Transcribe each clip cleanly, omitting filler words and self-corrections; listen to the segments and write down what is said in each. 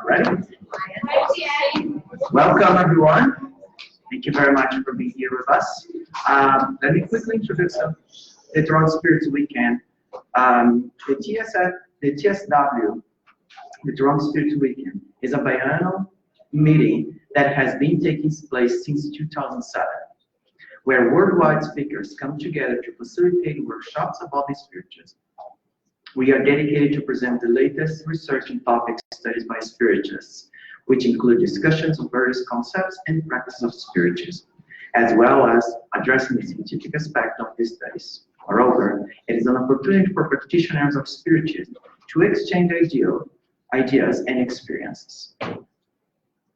Ready? Welcome, everyone. Thank you very much for being here with us. Let me quickly introduce the Toronto Spiritist Weekend. The TSW, the Toronto Spiritist Weekend, is a biannual meeting that has been taking place since 2007, where worldwide speakers come together to facilitate workshops about the spiritualism. We are dedicated to present the latest research and topic studies by spiritualists, which include discussions of various concepts and practices of spiritualism, as well as addressing the scientific aspect of these studies. Moreover, it is an opportunity for practitioners of spiritualism to exchange ideas and experiences.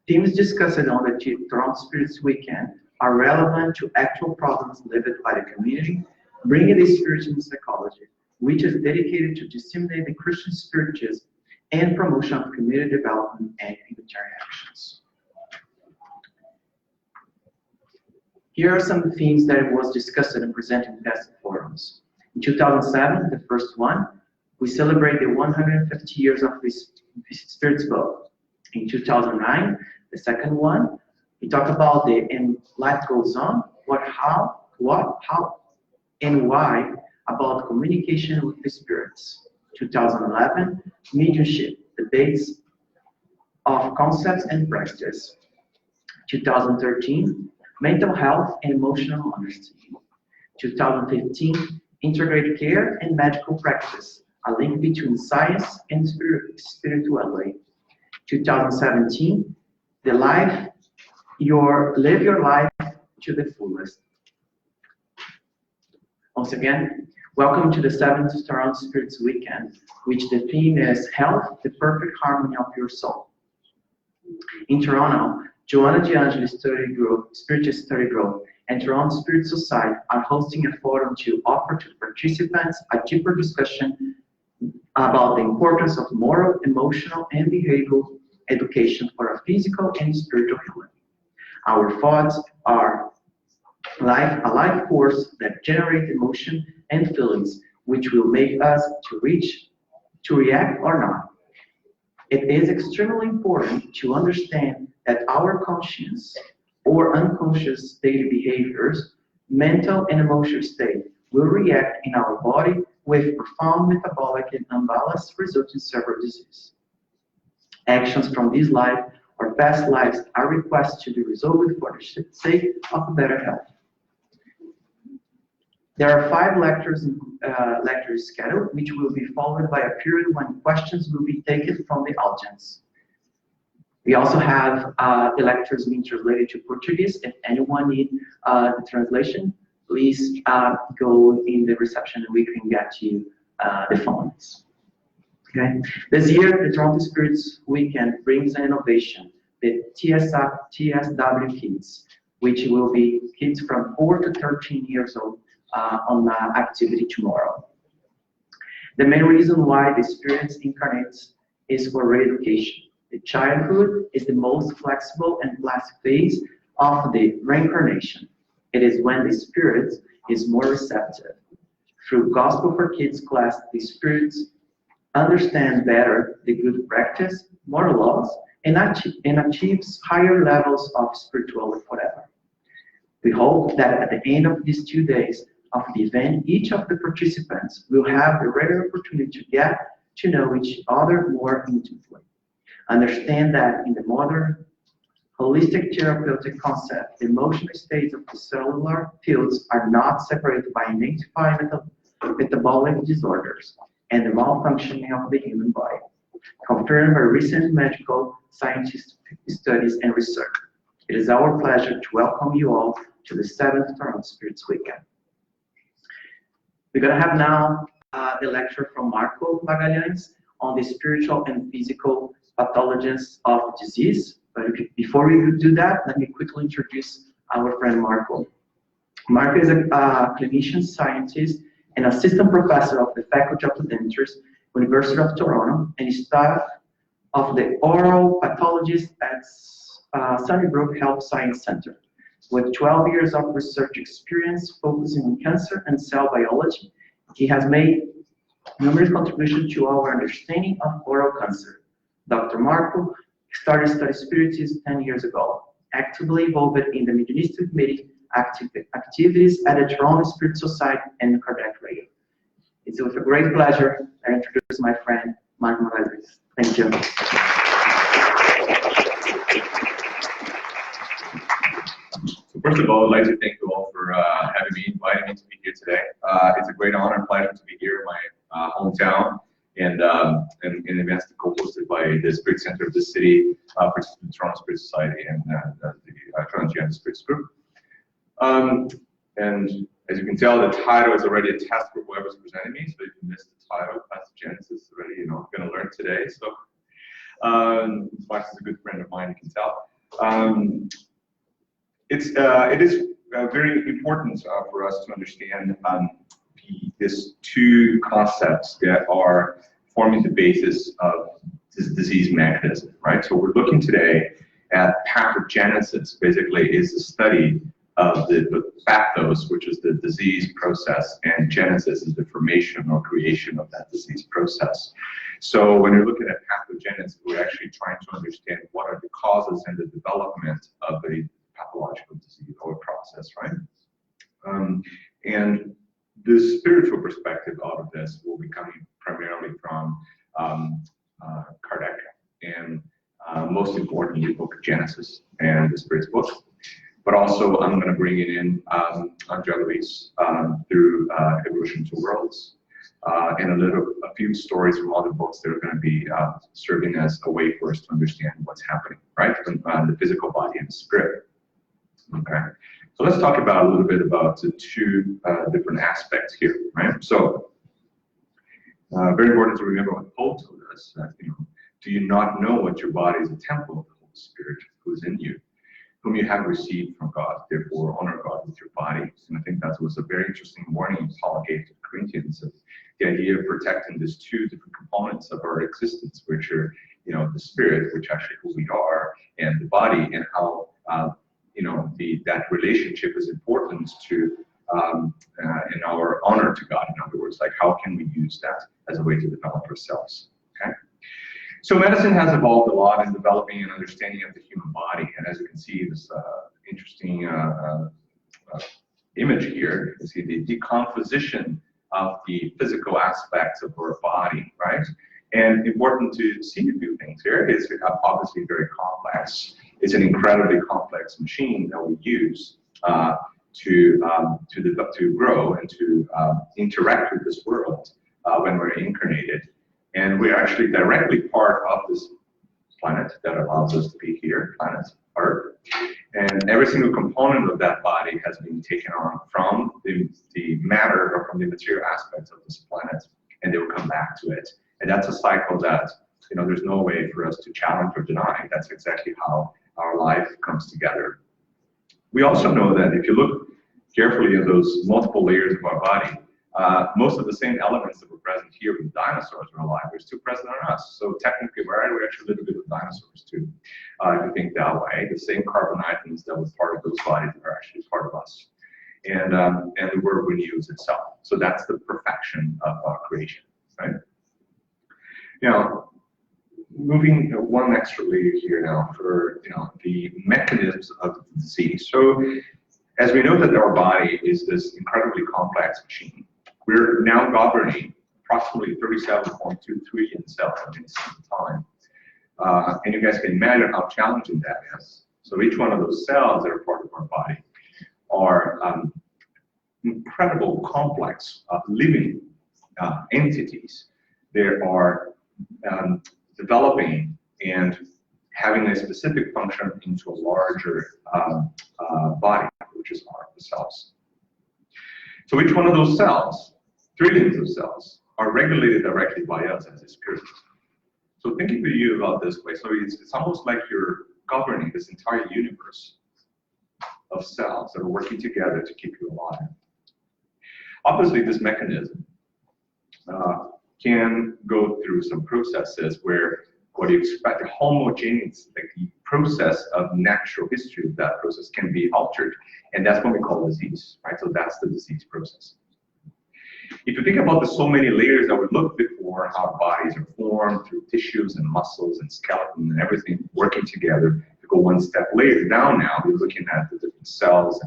Themes discussed on the Toronto Spiritist Weekend are relevant to actual problems lived by the community, bringing the spiritualism psychology, which is dedicated to disseminate the Christian spiritualism and promotion of community development and humanitarian actions. Here are some themes that was discussed and presented in past forums. In 2007, the first one, we celebrate the 150 years of the Spirit's book. In 2009, the second one, we talk about the "And Life Goes On," what, how, and why about communication with the spirits. 2011, mediumship, debates of concepts and practice. 2013, mental health and emotional understanding. 2015, integrated care and medical practice, a link between science and spirituality. 2017, live your life to the fullest. Once again, welcome to the 7th Toronto Spiritist Weekend, which the theme is Health, the Perfect Harmony of Your Soul. In Toronto, Joanna DeAngeli Spiritist Study Group and Toronto Spirit Society are hosting a forum to offer to participants a deeper discussion about the importance of moral, emotional, and behavioral education for a physical and spiritual healing. Our thoughts are a life force that generate emotion and feelings, which will make us to react or not. It is extremely important to understand that our conscious or unconscious daily behaviors, mental and emotional state will react in our body with profound metabolic and imbalance resulting in several diseases. Actions from this life or past lives are requested to be resolved for the sake of better health. There are 5 lectures scheduled, which will be followed by a period when questions will be taken from the audience. We also have the lectures being translated to Portuguese. If anyone needs the translation, please go in the reception and we can get you the phones. Okay. This year, the Toronto Spiritist Weekend brings an innovation, the TSW Kids, which will be kids from 4 to 13 years old on the activity tomorrow. The main reason why the Spirit incarnates is for re-education. The childhood is the most flexible and plastic phase of the reincarnation. It is when the Spirit is more receptive. Through Gospel for Kids class, the spirits understand better the good practice, moral laws, and achieves higher levels of spirituality forever. We hope that at the end of these 2 days of the event, each of the participants will have the rare opportunity to get to know each other more intimately. Understand that in the modern holistic therapeutic concept, the emotional states of the cellular fields are not separated by identified metabolic disorders and the malfunctioning of the human body, confirmed by recent medical scientific studies and research. It is our pleasure to welcome you all to the 7th Toronto Spiritist Weekend. We're going to have now the lecture from Marco Magalhães on the spiritual and physical pathologies of disease. But before we do that, let me quickly introduce our friend Marco. Marco is a clinician scientist and assistant professor of the Faculty of Dentistry, University of Toronto, and staff of the oral pathologist at Sunnybrook Health Science Center. With 12 years of research experience focusing on cancer and cell biology, he has made numerous contributions to our understanding of oral cancer. Dr. Marco started studying Spiritism 10 years ago, actively involved in the Mediunistic Committee activities at the Toronto Spiritist Society and Kardec Radio. It's with a great pleasure I introduce my friend, Magalhães. Thank you. So first of all, I'd like to thank you all for having me, inviting me to be here today. It's a great honor and pleasure to be here in my hometown and in events co-hosted by the Spirit Center of the city, the Toronto Spirit Society, and the Toronto Spiritist Group. And as you can tell, the title is already a test for whoever's presenting me. So if you missed the title, Genesis, already, going to learn today. So Max is a good friend of mine, you can tell. It is very important for us to understand these two concepts that are forming the basis of this disease mechanism, right? So we're looking today at pathogenesis, basically is the study of the pathos, which is the disease process, and genesis is the formation or creation of that disease process. So when you're looking at pathogenesis, we're actually trying to understand what are the causes and the development of a pathological disease or process, right? And the spiritual perspective out of this will be coming primarily from Kardec, and most importantly, the book Genesis and the Spirit's book. But also, I'm going to bring it in Andrea Luis through Evolution to Worlds, and a few stories from other books that are going to be serving as a way for us to understand what's happening, right, from the physical body and the spirit. Okay, so let's talk about a little bit about the two different aspects here, right? So, very important to remember what Paul told us. Do you not know what your body is a temple of the Holy Spirit who is in you, whom you have received from God, therefore honor God with your body. And I think that was a very interesting warning Paul gave to the Corinthians, of the idea of protecting these two different components of our existence, which are, the spirit, which actually who we are, and the body, and how, that relationship is important to, in our honor to God. In other words, like how can we use that as a way to develop ourselves, okay? So medicine has evolved a lot in developing an understanding of the human body, and as you can see, this interesting image here, you can see the decomposition of the physical aspects of our body, right? And important to see a few things here. It's obviously very complex. It's an incredibly complex machine that we use to grow and to interact with this world when we're incarnated. And we're actually directly part of this planet that allows us to be here, planet Earth. And every single component of that body has been taken on from the matter or from the material aspects of this planet, and they will come back to it. And that's a cycle that, there's no way for us to challenge or deny. That's exactly how our life comes together. We also know that if you look carefully at those multiple layers of our body, most of the same elements that were present here when dinosaurs were alive are still present on us. So technically, we're actually a little bit of dinosaurs too, if you think that way. The same carbon atoms that were part of those bodies are actually part of us. And the word renews itself. So that's the perfection of our creation, right? Now, moving one extra layer here now for the mechanisms of the disease. So as we know that our body is this incredibly complex machine, we're now governing approximately 37.2 trillion cells at any single time. And you guys can imagine how challenging that is. So each one of those cells that are part of our body are incredible, complex, living entities. They are developing and having a specific function into a larger body, which is the cells. So each one of those cells, trillions of cells, are regulated directly by us as a spirit. So thinking to you about this way, so it's almost like you're governing this entire universe of cells that are working together to keep you alive. Obviously, this mechanism can go through some processes where what you expect, homogeneous, like the process of natural history of that process can be altered, and that's what we call disease, right? So that's the disease process. If you think about the so many layers that we looked before, how bodies are formed through tissues and muscles and skeleton and everything working together, to go one step later down now, we're looking at the different cells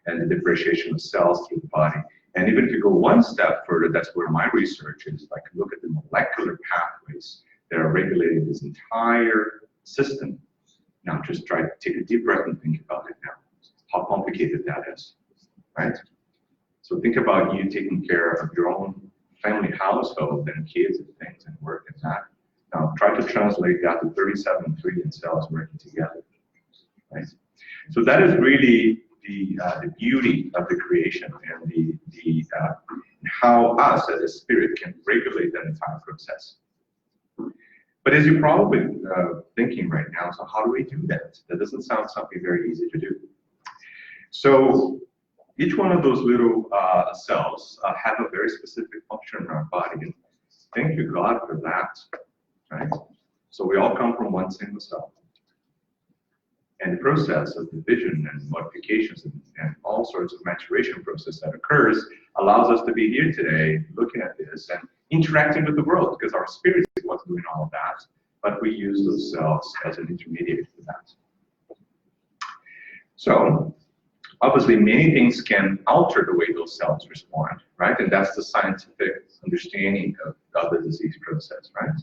and the differentiation of cells through the body. And even if you go one step further, that's where my research is, like look at the molecular pathways that are regulating this entire system. Now just try to take a deep breath and think about it now, how complicated that is, right? So think about you taking care of your own family household and kids and things and work and that. Now try to translate that to 37 trillion cells working together, right? So that is really the beauty of the creation and how us as a spirit can regulate that entire process. But as you're probably thinking right now, so how do we do that? That doesn't sound something very easy to do. So each one of those little cells have a very specific function in our body. And thank you God for that, right? So we all come from one single cell. And the process of division and modifications and all sorts of maturation process that occurs allows us to be here today looking at this and interacting with the world, because our spirit is what's doing all of that, but we use those cells as an intermediary for that. So obviously many things can alter the way those cells respond, right? And that's the scientific understanding of the disease process, right?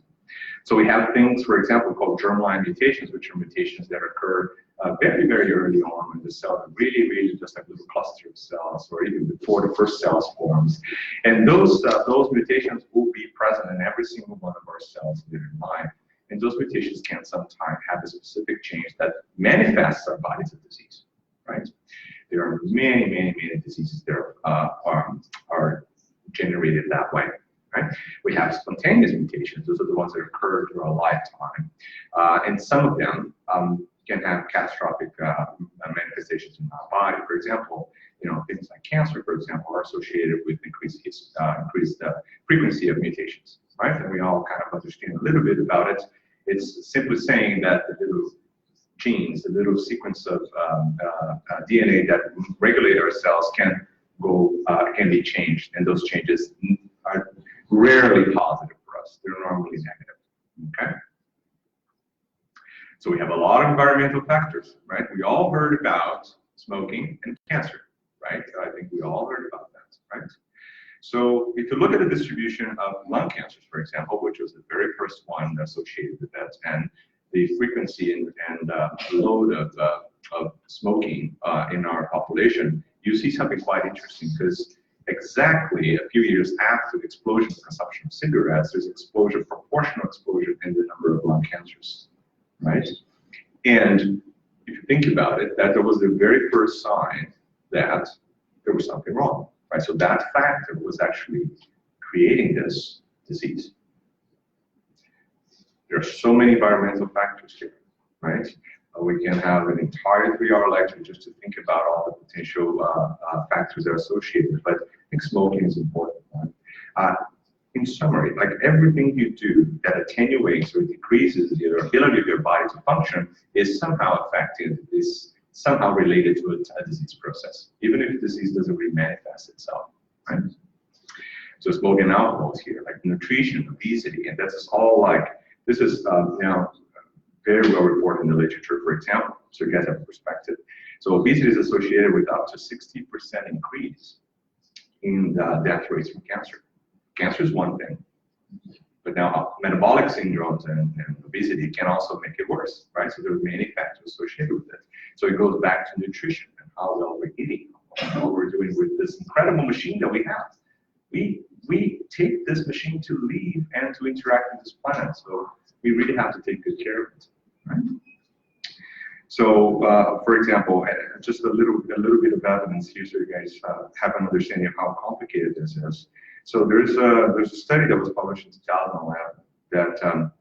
So we have things, for example, called germline mutations, which are mutations that occur very, very early on when the cell is really, really just like a little cluster of cells, or even before the first cells forms. And those mutations will be present in every single one of our cells later in life. And those mutations can sometimes have a specific change that manifests our bodies of disease, right? There are many, many, many diseases that are generated that way. Right? We have spontaneous mutations. Those are the ones that occur through our lifetime. And some of them can have catastrophic manifestations in our body. For example, things like cancer, for example, are associated with increased frequency of mutations, right? And we all kind of understand a little bit about it. It's simply saying that the little genes, the little sequence of DNA that regulate our cells can be changed, and those changes are rarely positive for us. They're normally negative, okay? So we have a lot of environmental factors, right? We all heard about smoking and cancer, right? I think we all heard about that, right? So if you look at the distribution of lung cancers, for example, which was the very first one associated with that, and the frequency and load of smoking in our population, you see something quite interesting, because exactly a few years after the explosion of consumption of cigarettes, there's proportional exposure in the number of lung cancers, right? And if you think about it, that was the very first sign that there was something wrong, right? So that factor was actually creating this disease. There are so many environmental factors here, right? We can have an entire 3-hour lecture just to think about all the potential factors that are associated, but I think smoking is important. In summary, like everything you do that attenuates or decreases the ability of your body to function is somehow affected, is somehow related to a disease process, even if the disease doesn't really manifest itself, right? So smoking and alcohol is here, like nutrition, obesity, and that's all like, this is now very well reported in the literature, for example, so you guys have a perspective. So obesity is associated with up to 60% increase in death rates from cancer. Cancer is one thing, but now metabolic syndromes and obesity can also make it worse, right? So there are many factors associated with it. So it goes back to nutrition and how well we're eating, what we're doing with this incredible machine that we have. We take this machine to live and to interact with this planet, so we really have to take good care of it, right? So, for example, just a little bit of evidence here, so you guys have an understanding of how complicated this is. So there's a study that was published in 2011 that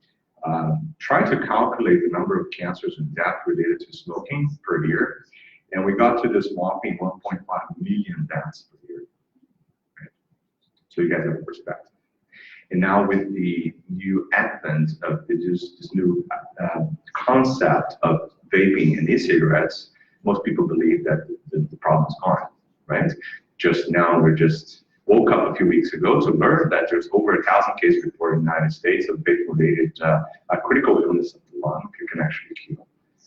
tried to calculate the number of cancers and death related to smoking per year, and we got to this whopping 1.5 million deaths per year. Right? So you guys have a perspective. And now with the new advent of this new concept of vaping and e-cigarettes, most people believe that the problem's gone, right? Just now, we just woke up a few weeks ago to learn that there's over 1,000 cases reported in the United States of vape-related critical illness of the lung it can actually cure.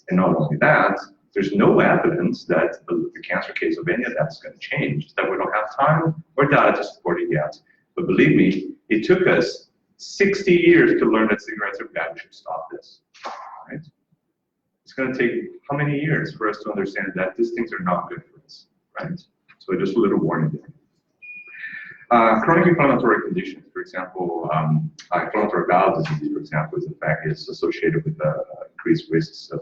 And not only that, there's no evidence that the cancer case of any of that's going to change, that we don't have time or data to support it yet. But believe me, it took us 60 years to learn that cigarettes are bad, we should stop this, right? It's going to take how many years for us to understand that these things are not good for us, right? So just a little warning there. Chronic inflammatory conditions, for example, inflammatory bowel disease, for example, is in fact associated with increased risks of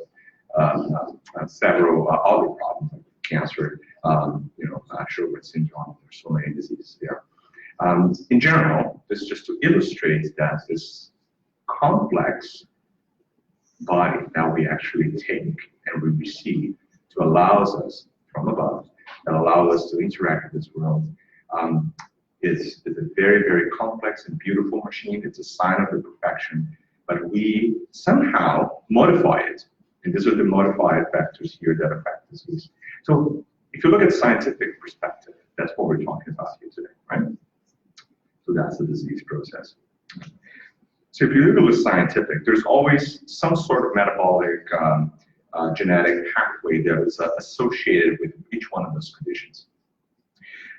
several other problems like cancer, Sjögren's syndrome. There's so many diseases there. In general, this is just to illustrate that this complex body that we actually take and we receive to allows us from above, that allow us to interact with this world, is a very, very complex and beautiful machine. It's a sign of the perfection, but we somehow modify it. And these are the modified factors here that affect disease. So if you look at scientific perspective, that's what we're talking about here today, right? So that's the disease process. So if you look at the scientific, there's always some sort of metabolic genetic pathway that is associated with each one of those conditions.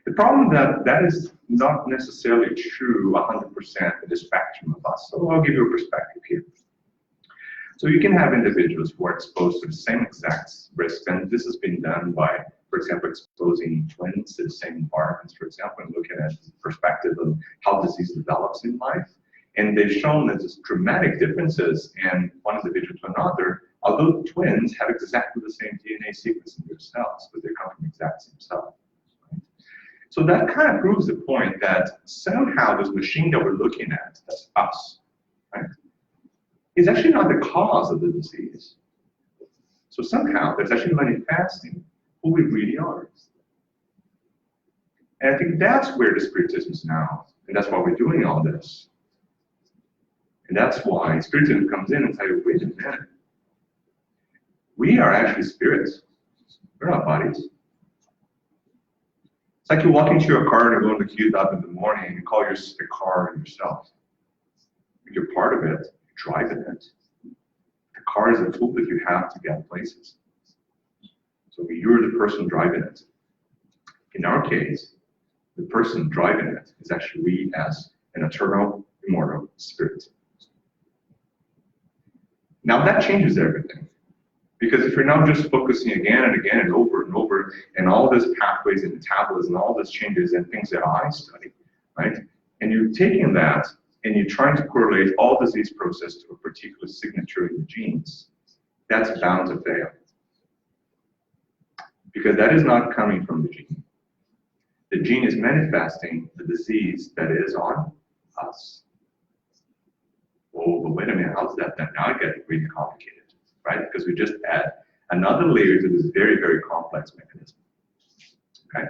The problem that is not necessarily true 100% of the spectrum of us. So I'll give you a perspective here. So you can have individuals who are exposed to the same exact risks, and this has been done by, for example, exposing twins to the same environments, for example, and looking at the perspective of how disease develops in life. And they've shown that there's dramatic differences in one individual to another, although twins have exactly the same DNA sequence in their cells, but they come from the exact same cell. Right? So that kind of proves the point that somehow this machine that we're looking at, that's us, right, is actually not the cause of the disease. So somehow that's actually manifesting who we really are. And I think that's where the Spiritism is now, and that's why we're doing all this. And that's why Spiritism comes in and tells you, wait a minute, we are actually spirits. We're not bodies. It's like you walk into your car and you go in the queue up in the morning and you call your car yourself. You're part of it, you're driving it. The car is a tool that you have to get places. So you're the person driving it. In our case, the person driving it is actually we as an eternal, immortal spirit. Now that changes everything. Because if you're now just focusing again and again and over, and all these pathways and metabolism, all these changes and things that I study, right? And you're taking that and you're trying to correlate all disease process to a particular signature in the genes, that's bound to fail. Because that is not coming from the gene. The gene is manifesting the disease that is on us. Oh, but wait a minute, how's that then? Now it gets really complicated, right? Because we just add another layer to this very, very complex mechanism. Okay,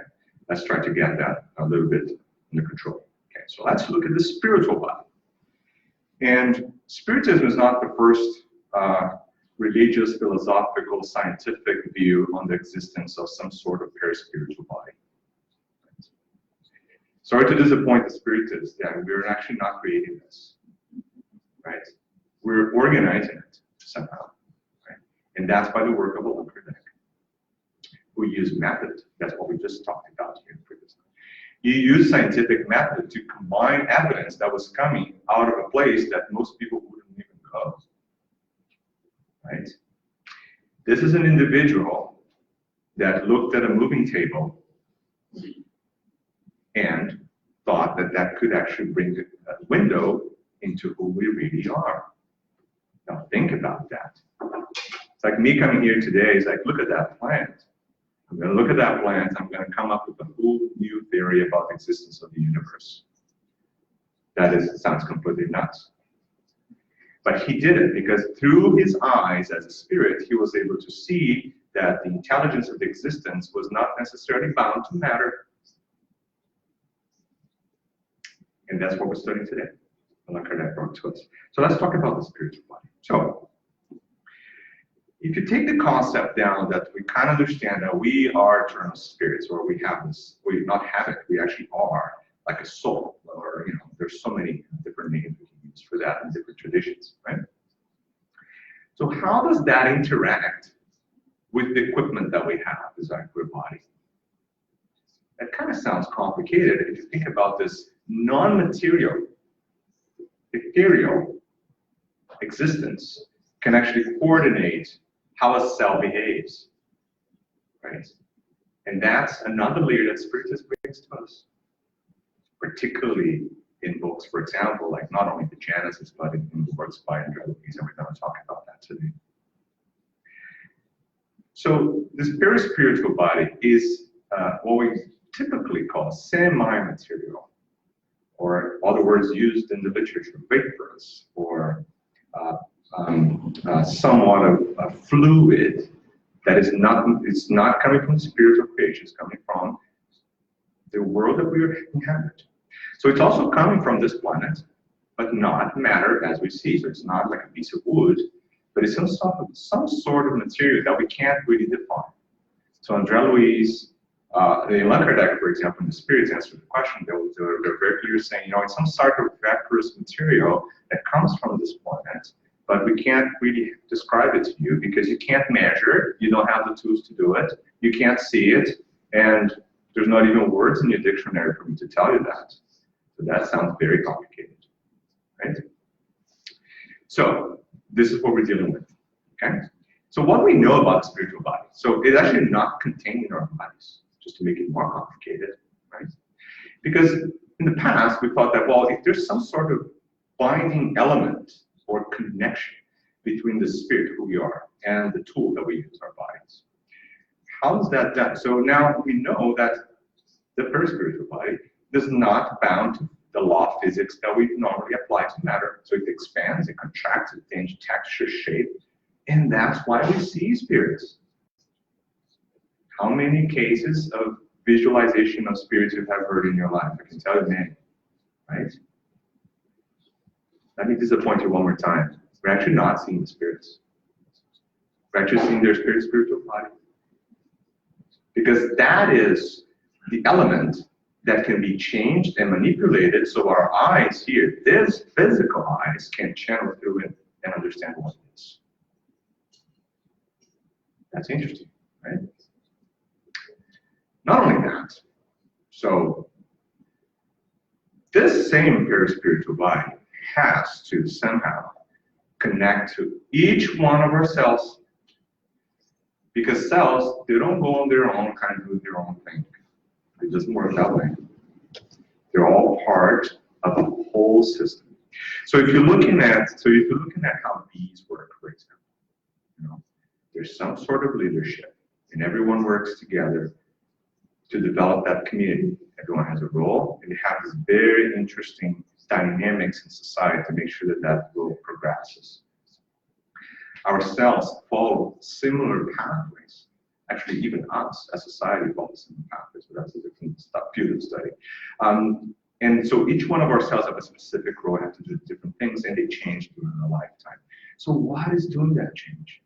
let's try to get that a little bit under control. Okay, so let's look at the spiritual body. And Spiritism is not the first religious, philosophical, scientific view on the existence of some sort of paraspiritual body. Sorry to disappoint the Spiritists that we're actually not creating this, right? We're organizing it somehow, right? And that's by the work of a Kardec. We use method. That's what we just talked about here previously. You use scientific method to combine evidence that was coming out of a place that most people wouldn't even go, right? This is an individual that looked at a moving table and thought that that could actually bring a window into who we really are. Now think about that. It's like me coming here today, it's like, look at that plant. I'm going to look at that plant, I'm going to come up with a whole new theory about the existence of the universe. Sounds completely nuts. But he did it because through his eyes as a spirit, he was able to see that the intelligence of the existence was not necessarily bound to matter. And that's what we're studying today. Allan Kardec brought to us. So let's talk about the spiritual body. So, if you take the concept down that we kind of understand that we are eternal spirits, or we have this, we not have it, we actually are like a soul, or there's so many different names we can use for that in different traditions, right? So how does that interact with the equipment that we have as our body? That kind of sounds complicated if you think about this non-material, ethereal existence can actually coordinate how a cell behaves, right? And that's another layer that Spiritism brings to us, particularly in books, for example, like not only the Genesis, but in the works by Andrea Louise, and we're going to talk about that today. So this perispiritual body is what we typically call semi-material, or other words used in the literature, vaporous, or somewhat of a fluid that is not, it's not coming from the spiritual creation, it's coming from the world that we inhabit. So it's also coming from this planet, but not matter as we see. So it's not like a piece of wood, but it's some sort of material that we can't really define. So Andrea Louise, in Lankardec, for example, in the Spirits answer the question, they're very clear saying, it's some sort of vaporous material that comes from this planet, but we can't really describe it to you because you can't measure it, you don't have the tools to do it, you can't see it, and there's not even words in your dictionary for me to tell you that. So that sounds very complicated, right? So this is what we're dealing with, okay? So what we know about the spiritual body, so it's actually not contained in our bodies, just to make it more complicated, right? Because in the past, we thought that, well, if there's some sort of binding element or connection between the spirit, who we are, and the tool that we use, our bodies, how is that done? So now we know that the perispiritual body is not bound to the law of physics that we normally apply to matter. So it expands, it contracts, it changes texture, shape, and that's why we see spirits. How many cases of visualization of spirits you have heard in your life? I can tell you many, right? Let me disappoint you one more time. We're actually not seeing the spirits. We're actually seeing their spiritual body. Because that is the element that can be changed and manipulated so our eyes here, this physical eyes, can channel through it and understand what it is. That's interesting, right? Not only that, so this same perispiritual body has to somehow connect to each one of our cells, because cells, they don't go on their own, kind of do their own thing. It doesn't work that way. They're all part of a whole system. So if you're looking at, how bees work, for example, there's some sort of leadership, and everyone works together to develop that community. Everyone has a role, and you have this very interesting dynamics in society to make sure that that role progresses. Our cells follow similar pathways. Actually, even us as society follows similar pathways, but that's a different field of study. And so each one of our cells have a specific role, have to do different things, and they change during a lifetime. So what is doing that change?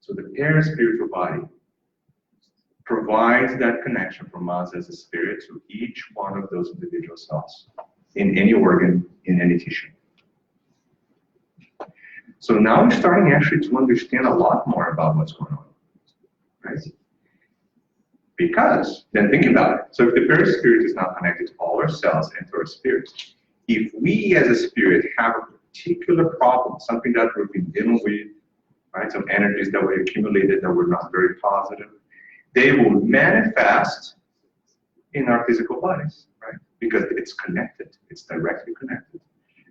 So the perispiritual body provides that connection from us as a spirit to each one of those individual cells in any organ, in any tissue. So now we're starting actually to understand a lot more about what's going on, right? Because, then think about it. So if the perispirit is not connected to all our cells and to our spirit, if we as a spirit have a particular problem, something that we've been dealing with, right, some energies that we accumulated that were not very positive, they will manifest in our physical bodies, right? Because it's connected, it's directly connected.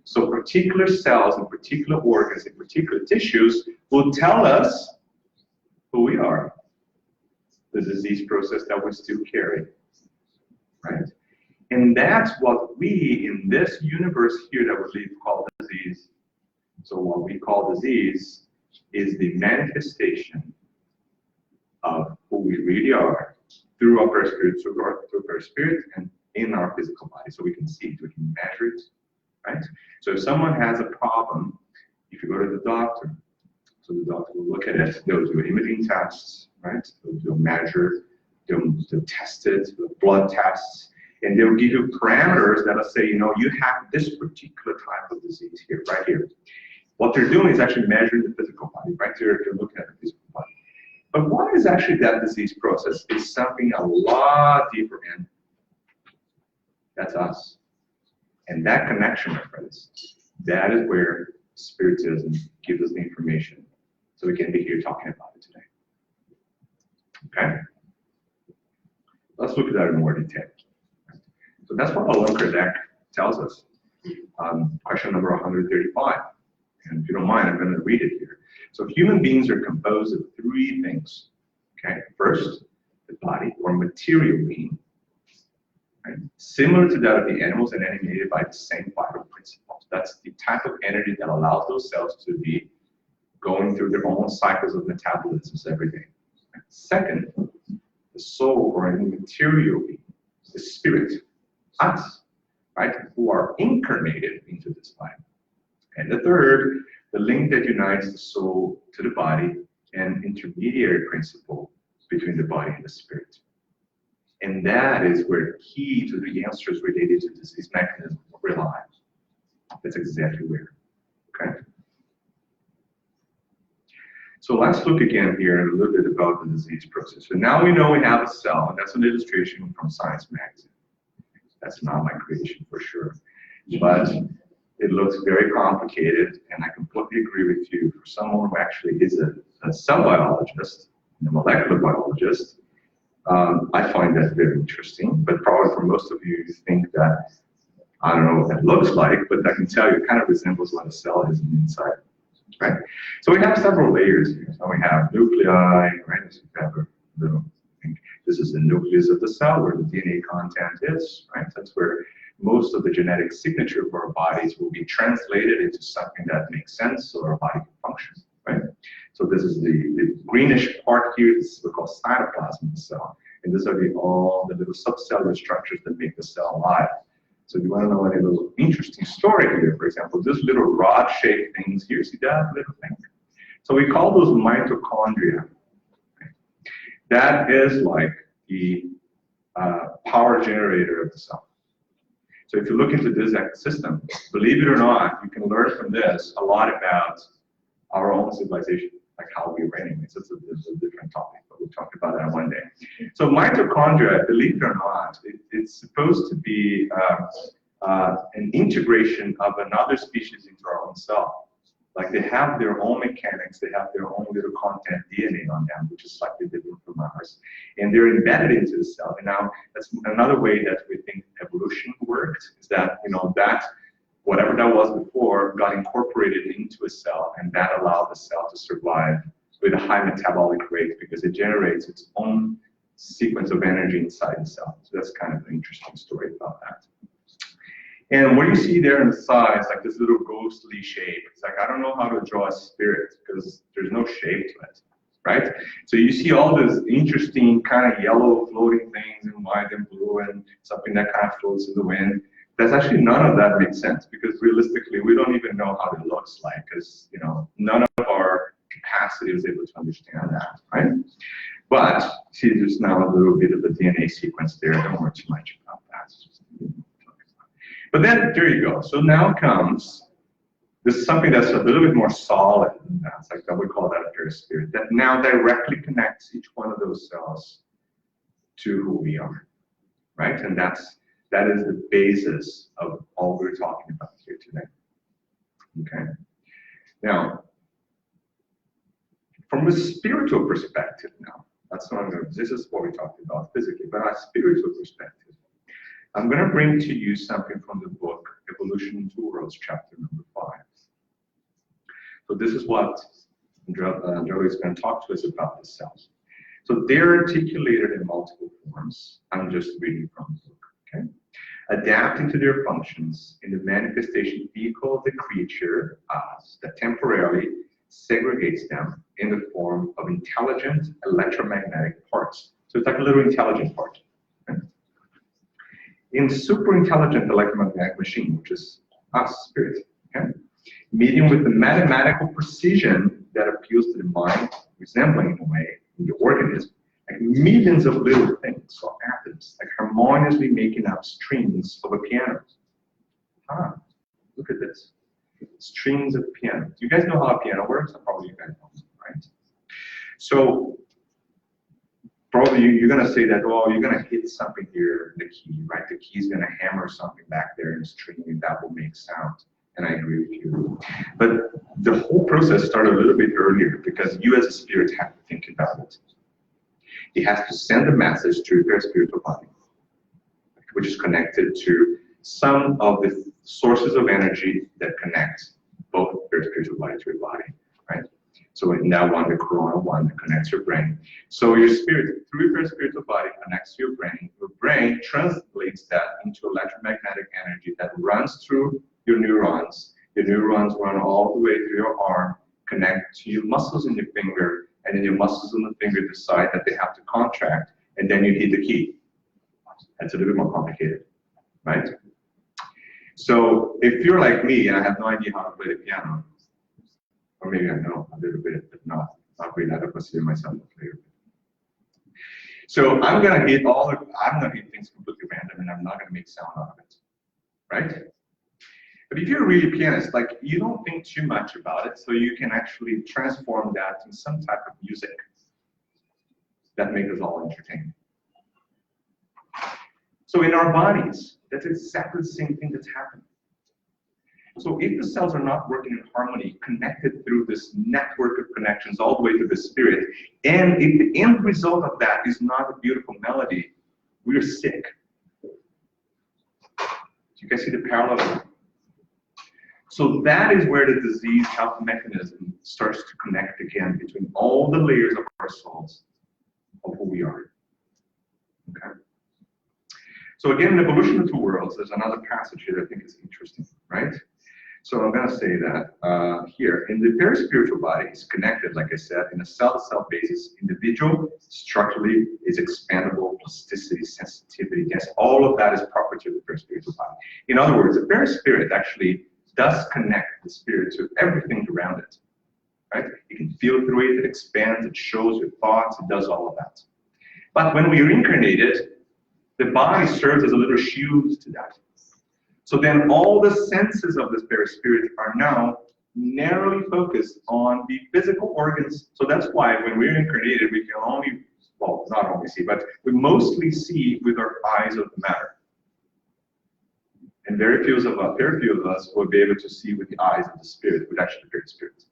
So particular cells and particular organs and particular tissues will tell us who we are, the disease process that we still carry, right? And that's what we, in this universe here that we live, call disease. So what we call disease is the manifestation of who we really are through our spirit and in our physical body. So we can see it, we can measure it, right? So if someone has a problem, if you go to the doctor, So the doctor will look at it, they'll do imaging tests, right? They'll measure, they'll test it, the blood tests, and they'll give you parameters that'll say, you know, you have this particular type of disease here, right here. What they're doing is actually measuring the physical body, right? They're looking at the physical body. But what is actually that disease process is something a lot deeper in. That's us. And that connection, my friends, that is where Spiritism gives us the information so we can be here talking about it today. Okay? Let's look at that in more detail. So that's what Allan Kardec tells us. Question number 135. And if you don't mind, I'm going to read it here. So human beings are composed of three things. Okay? First, the body or material being. Right? Similar to that of the animals and animated by the same vital principles. That's the type of energy that allows those cells to be going through their own cycles of metabolisms every day. Right? Second, the soul or any material being, the spirit, us, right, who are incarnated into this body. And the third, the link that unites the soul to the body and intermediary principle between the body and the spirit. And that is where the key to the answers related to disease mechanism rely. That's exactly where. Okay. So let's look again here a little bit about the disease process. So now we know we have a cell, and that's an illustration from Science Magazine. That's not my creation for sure, but it looks very complicated, and I completely agree with you. For someone who actually is a cell biologist, and a molecular biologist, I find that very interesting. But probably for most of you, you think that, I don't know what that looks like, but I can tell you it kind of resembles what a cell is on the inside, right? So we have several layers here. So we have nuclei, right? So we have a little, this is the nucleus of the cell where the DNA content is, right? That's where most of the genetic signature of our bodies will be translated into something that makes sense so our body can function, right? So this is the greenish part here. This is what's called cytoplasm of the cell. And these are all the little subcellular structures that make the cell alive. So if you want to know any little interesting story here, for example, this little rod-shaped things here, see that little thing? So we call those mitochondria. That is like the power generator of the cell. So if you look into this system, believe it or not, you can learn from this a lot about our own civilization, like how we were anyways. It's a different topic, but we'll talk about that one day. So mitochondria, believe it or not, it's supposed to be an integration of another species into our own cell. Like they have their own mechanics, they have their own little content DNA on them, which is slightly different from ours. And they're embedded into the cell. And now that's another way that we think evolution worked, is that, you know, that whatever that was before got incorporated into a cell, and that allowed the cell to survive with a high metabolic rate because it generates its own sequence of energy inside the cell. So that's kind of an interesting story about that. And what you see there in the side is like this little ghostly shape. It's like, I don't know how to draw a spirit because there's no shape to it, right? So you see all these interesting kind of yellow floating things and white and blue and something that kind of floats in the wind. That's actually, none of that makes sense because realistically, we don't even know how it looks like because, you know, none of our capacity was able to understand that, right? But see, there's now a little bit of a DNA sequence there. Don't worry too much about that. But then, there you go. So now comes, this is something that's a little bit more solid than that. It's like that, we call that a perispirit, that now directly connects each one of those cells to who we are, right? And that is the basis of all we're talking about here today, okay? Now, from a spiritual perspective now, that's what this is what we talked about physically, but on a spiritual perspective, I'm going to bring to you something from the book, Evolution in Two Worlds, chapter number 5. So this is what Joey is going to talk to us about the cells. So they're articulated in multiple forms. I'm just reading from the book, okay? Adapting to their functions in the manifestation vehicle of the creature, us, that temporarily segregates them in the form of intelligent electromagnetic parts. So it's like a little intelligent part. In super intelligent electromagnetic machine, which is us, spirit, okay? Medium with the mathematical precision that appeals to the mind, resembling in a way, in the organism, like millions of little things or atoms, like harmoniously making up strings of a piano. Look at this. Strings of piano. Do you guys know how a piano works? Probably you guys know, right? So probably you're going to say that, oh, you're going to hit something here in the key, right? The key is going to hammer something back there in the string, and that will make sound. And I agree with you. But the whole process started a little bit earlier because you as a spirit have to think about it. It has to send a message to your spiritual body, which is connected to some of the sources of energy that connect both your spiritual body to your body, right? So in that one, the corona one that connects your brain. So your spirit, through your spiritual body, connects to your brain. Your brain translates that into electromagnetic energy that runs through your neurons. Your neurons run all the way through your arm, connect to your muscles in your finger, and then your muscles in the finger decide that they have to contract, and then you hit the key. That's a little bit more complicated, right? So if you're like me and I have no idea how to play the piano, or maybe I know a little bit, but not really. I don't consider myself a player. So I'm gonna hit things completely random, and I'm not gonna make sound out of it, right? But if you're a really pianist, like you don't think too much about it, so you can actually transform that in some type of music that makes us all entertained. So in our bodies, that's exactly the same thing that's happening. So if the cells are not working in harmony, connected through this network of connections all the way to the spirit, and if the end result of that is not a beautiful melody, we're sick. Do you guys see the parallel? So that is where the disease health mechanism starts to connect again between all the layers of our souls, of who we are. Okay? So again, in Evolution of Two Worlds, there's another passage here that I think is interesting, right? So I'm going to say that here, in the perispiritual body is connected, like I said, in a cell-to-cell basis. Individual, structurally, is expandable, plasticity, sensitivity, yes, all of that is property of the perispiritual body. In other words, the perispirit actually does connect the spirit to everything around it, right? You can feel through it, it expands, it shows your thoughts, it does all of that. But when we reincarnated, the body serves as a little shield to that. So then all the senses of the perispirit are now narrowly focused on the physical organs. So that's why when we're incarnated, we can only, well, not only see, but we mostly see with our eyes of the matter. And very few of us will be able to see with the eyes of the spirit, with actually the perispirit,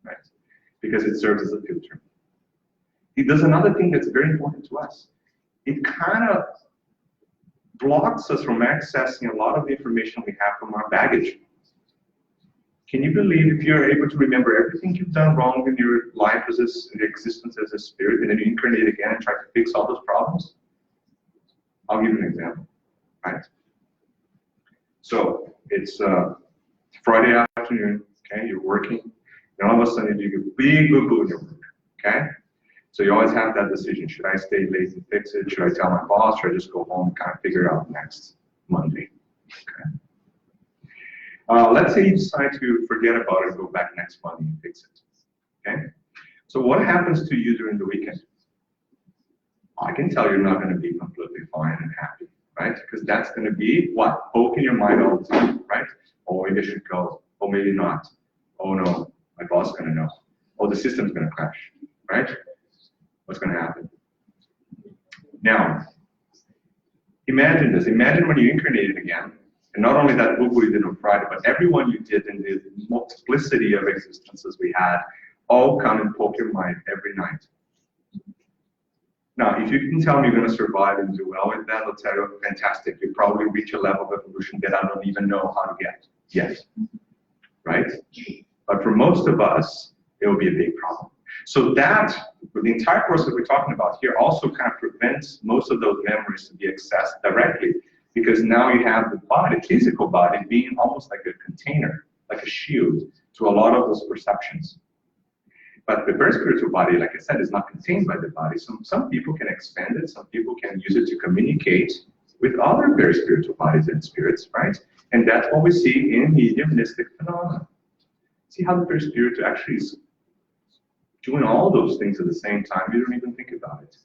right? Because it serves as a filter. It does another thing that's very important to us. It kind of blocks us from accessing a lot of the information we have from our baggage. Can you believe if you're able to remember everything you've done wrong in your life as your existence as a spirit, and then you incarnate again and try to fix all those problems? I'll give you an example, right? So it's Friday afternoon, okay, you're working, and all of a sudden you do a big boo-boo in your work, okay? So you always have that decision. Should I stay late and fix it? Should I tell my boss? Should I just go home and kind of figure it out next Monday? Okay. Let's say you decide to forget about it and go back next Monday and fix it. Okay. So what happens to you during the weekend? I can tell you're not going to be completely fine and happy, right? Because that's going to be what? Poking your mind all the time, right? Oh, maybe I should go. Oh, maybe not. Oh no, my boss is going to know. Oh, the system's going to crash, right? What's going to happen? Now, imagine this. Imagine when you incarnated again, and not only that boo-boo you did on Friday, but everyone you did in the multiplicity of existences we had, all come and poke your mind every night. Now, if you can tell me you're going to survive and do well with that, I'll tell you, fantastic. You'll probably reach a level of evolution that I don't even know how to get yet, right? But for most of us, it will be a big problem. So that, the entire process we're talking about here also kind of prevents most of those memories to be accessed directly, because now you have the body, physical body, being almost like a container, like a shield to a lot of those perceptions. But the perispiritual body, like I said, is not contained by the body. So some people can expand it, some people can use it to communicate with other perispiritual bodies and spirits, right? And that's what we see in mediumistic phenomena. See how the perispiritual actually is doing all those things at the same time, you don't even think about it,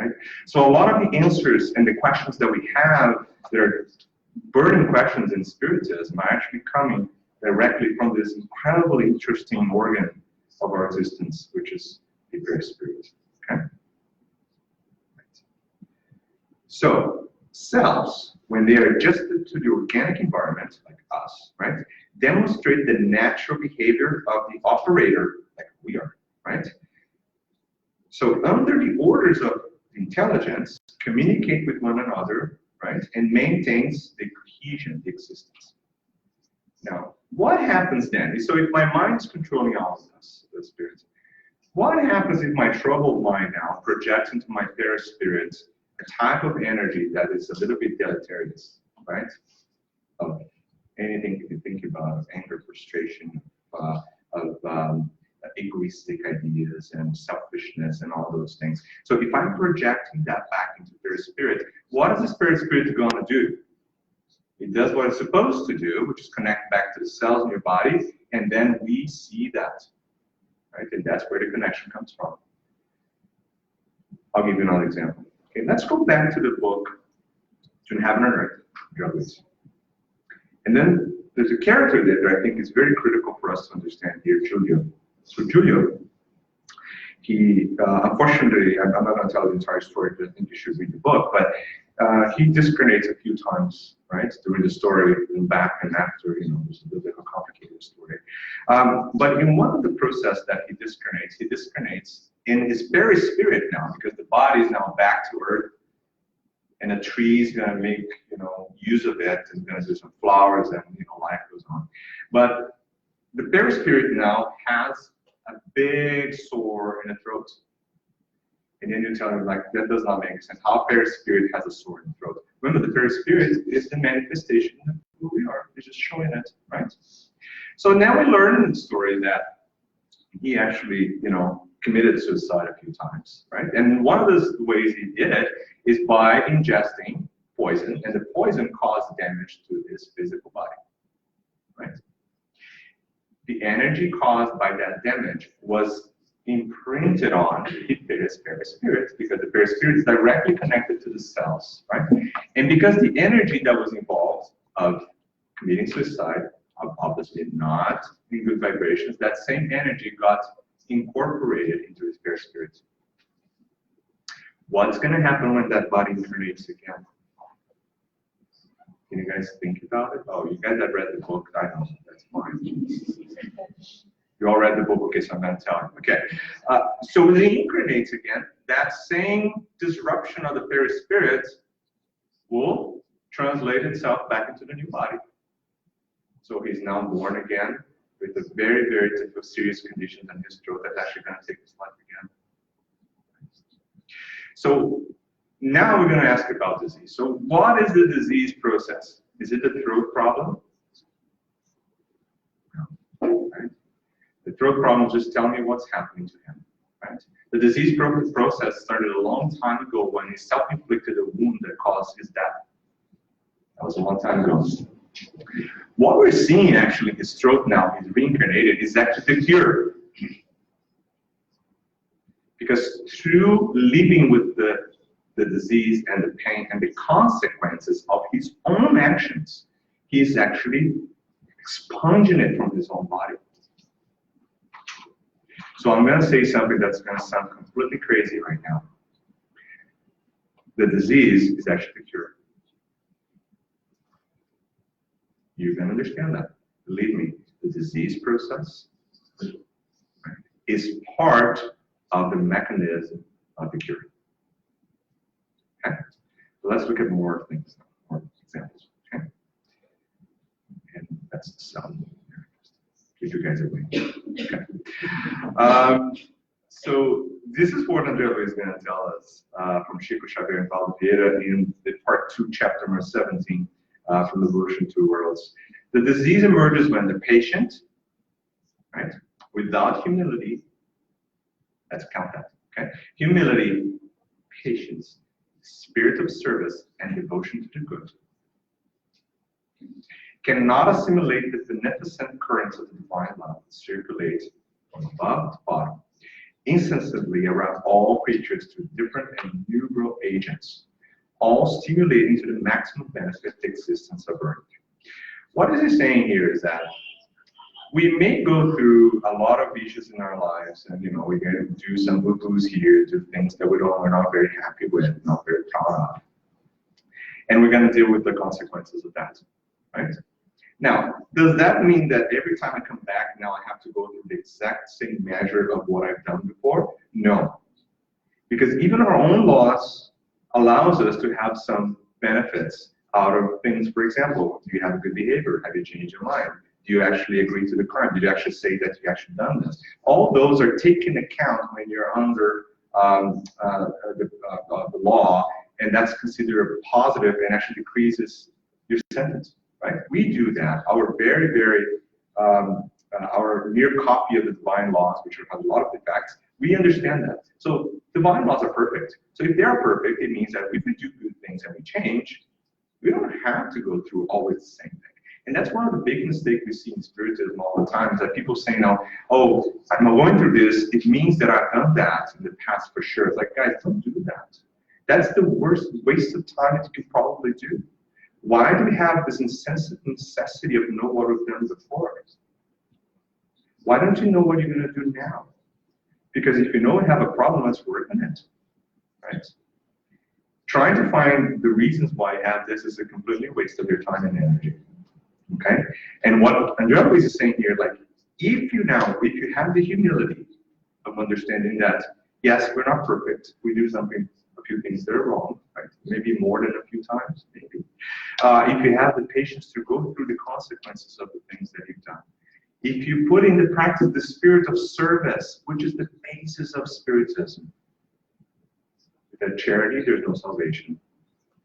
right? So a lot of the answers and the questions that we have that are burning questions in Spiritism are actually coming directly from this incredibly interesting organ of our existence, which is the very spirit. Okay? So cells, when they are adjusted to the organic environment, like us, right, demonstrate the natural behavior of the operator, like we are, right? So under the orders of the intelligence, communicate with one another, right, and maintains the cohesion, the existence. Now, what happens then? So if my mind is controlling all of this, the spirits, what happens if my troubled mind now projects into my perispirit a type of energy that is a little bit deleterious, right? Of anything you can think about, of anger, frustration, of egoistic ideas and selfishness and all those things. So if I'm projecting that back into perispirit, what is the spirit going to do? It does what it's supposed to do, which is connect back to the cells in your body, and then we see that, right? And that's where the connection comes from. I'll give you another example. Okay, let's go back to the book, Between Heaven and Earth, Drugs. And then there's a character there that I think is very critical for us to understand here, Giulio. So Giulio, he, unfortunately, I'm not going to tell the entire story because I think you should read the book, but he discarnates a few times, right, during the story, and back and after, you know, it's a little bit of a complicated story. But in one of the process that he discarnates in his perispirit now, because the body is now back to Earth, and a tree is going to make, you know, use of it, and going to do some flowers, and, you know, life goes on. But the perispirit now has a big sore in the throat. And then you tell him, like, that does not make sense. How perispirit has a sore in the throat? Remember, the perispirit is the manifestation of who we are. It's just showing it, right? So now we learn in the story that he actually, you know, committed suicide a few times, right? And one of the ways he did it is by ingesting poison, and the poison caused damage to his physical body, right? The energy caused by that damage was imprinted on the perispirit, because the perispirit is directly connected to the cells, right? And because the energy that was involved of committing suicide, obviously not in good vibrations, that same energy got incorporated into his perispirit. What's going to happen when that body incarnates again? Can you guys think about it? Oh, you guys have read the book. I know, that's fine. You all read the book, okay, so I'm going to tell you. Okay, so when he incarnates again, that same disruption of the perispirit will translate itself back into the new body. So he's now born again with a very, very difficult, serious condition in his throat that's actually going to take his life again. So now we're going to ask about disease. So what is the disease process? Is it the throat problem? No. Right? The throat problem is just telling me what's happening to him. Right? The disease process started a long time ago when he self-inflicted a wound that caused his death. That was a long time ago. What we're seeing actually in his throat now, he's reincarnated, is actually the cure. Because through living with the disease and the pain and the consequences of his own actions, he's actually expunging it from his own body. So I'm going to say something that's going to sound completely crazy right now. The disease is actually the cure. You can understand that. Believe me, the disease process is part of the mechanism of the cure. Okay? So let's look at more things, more examples. Okay? And that's the cell. Keep you guys awake. Okay. So this is what Andrea is going to tell us from Chico Xavier and Paulo Vieira in the part 2, chapter number 17. From the version 2 worlds. The disease emerges when the patient, right, without humility, let's count that, okay? Humility, patience, spirit of service, and devotion to the good cannot assimilate the beneficent currents of the divine love that circulate from above to bottom, insensibly around all creatures through different and innumerable agents, all stimulating to the maximum benefit the existence of Earth. What is he saying here is that we may go through a lot of issues in our lives, and we're going to do some boo-boos here, do things that we're not very happy with, not very proud of, and we're going to deal with the consequences of that, right? Now, does that mean that every time I come back now I have to go through the exact same measure of what I've done before? No, because even our own laws allows us to have some benefits out of things. For example, do you have a good behavior? Have you changed your mind? Do you actually agree to the crime? Did you actually say that you actually done this? All those are taken account when you're under the law, and that's considered positive and actually decreases your sentence, right? We do that. Our our mere copy of the divine laws, which have a lot of defects, we understand that. So divine laws are perfect. So if they are perfect, it means that if we do good things and we change, we don't have to go through always the same thing. And that's one of the big mistakes we see in Spiritism all the time, is that people say now, oh, I'm going through this, it means that I've done that in the past for sure. It's like, guys, don't do that. That's the worst waste of time that you can probably do. Why do we have this insensate necessity of know what we've done before? Why don't you know what you're going to do now? Because if you know you have a problem, let's work on it, right? Trying to find the reasons why you have this is a completely waste of your time and energy. Okay, and what Andrea Luis is saying here, like, if you have the humility of understanding that, yes, we're not perfect, we do a few things that are wrong, right? Maybe more than a few times, maybe. If you have the patience to go through the consequences of the things that you've done, if you put into practice the spirit of service, which is the basis of Spiritism, without charity, there's no salvation.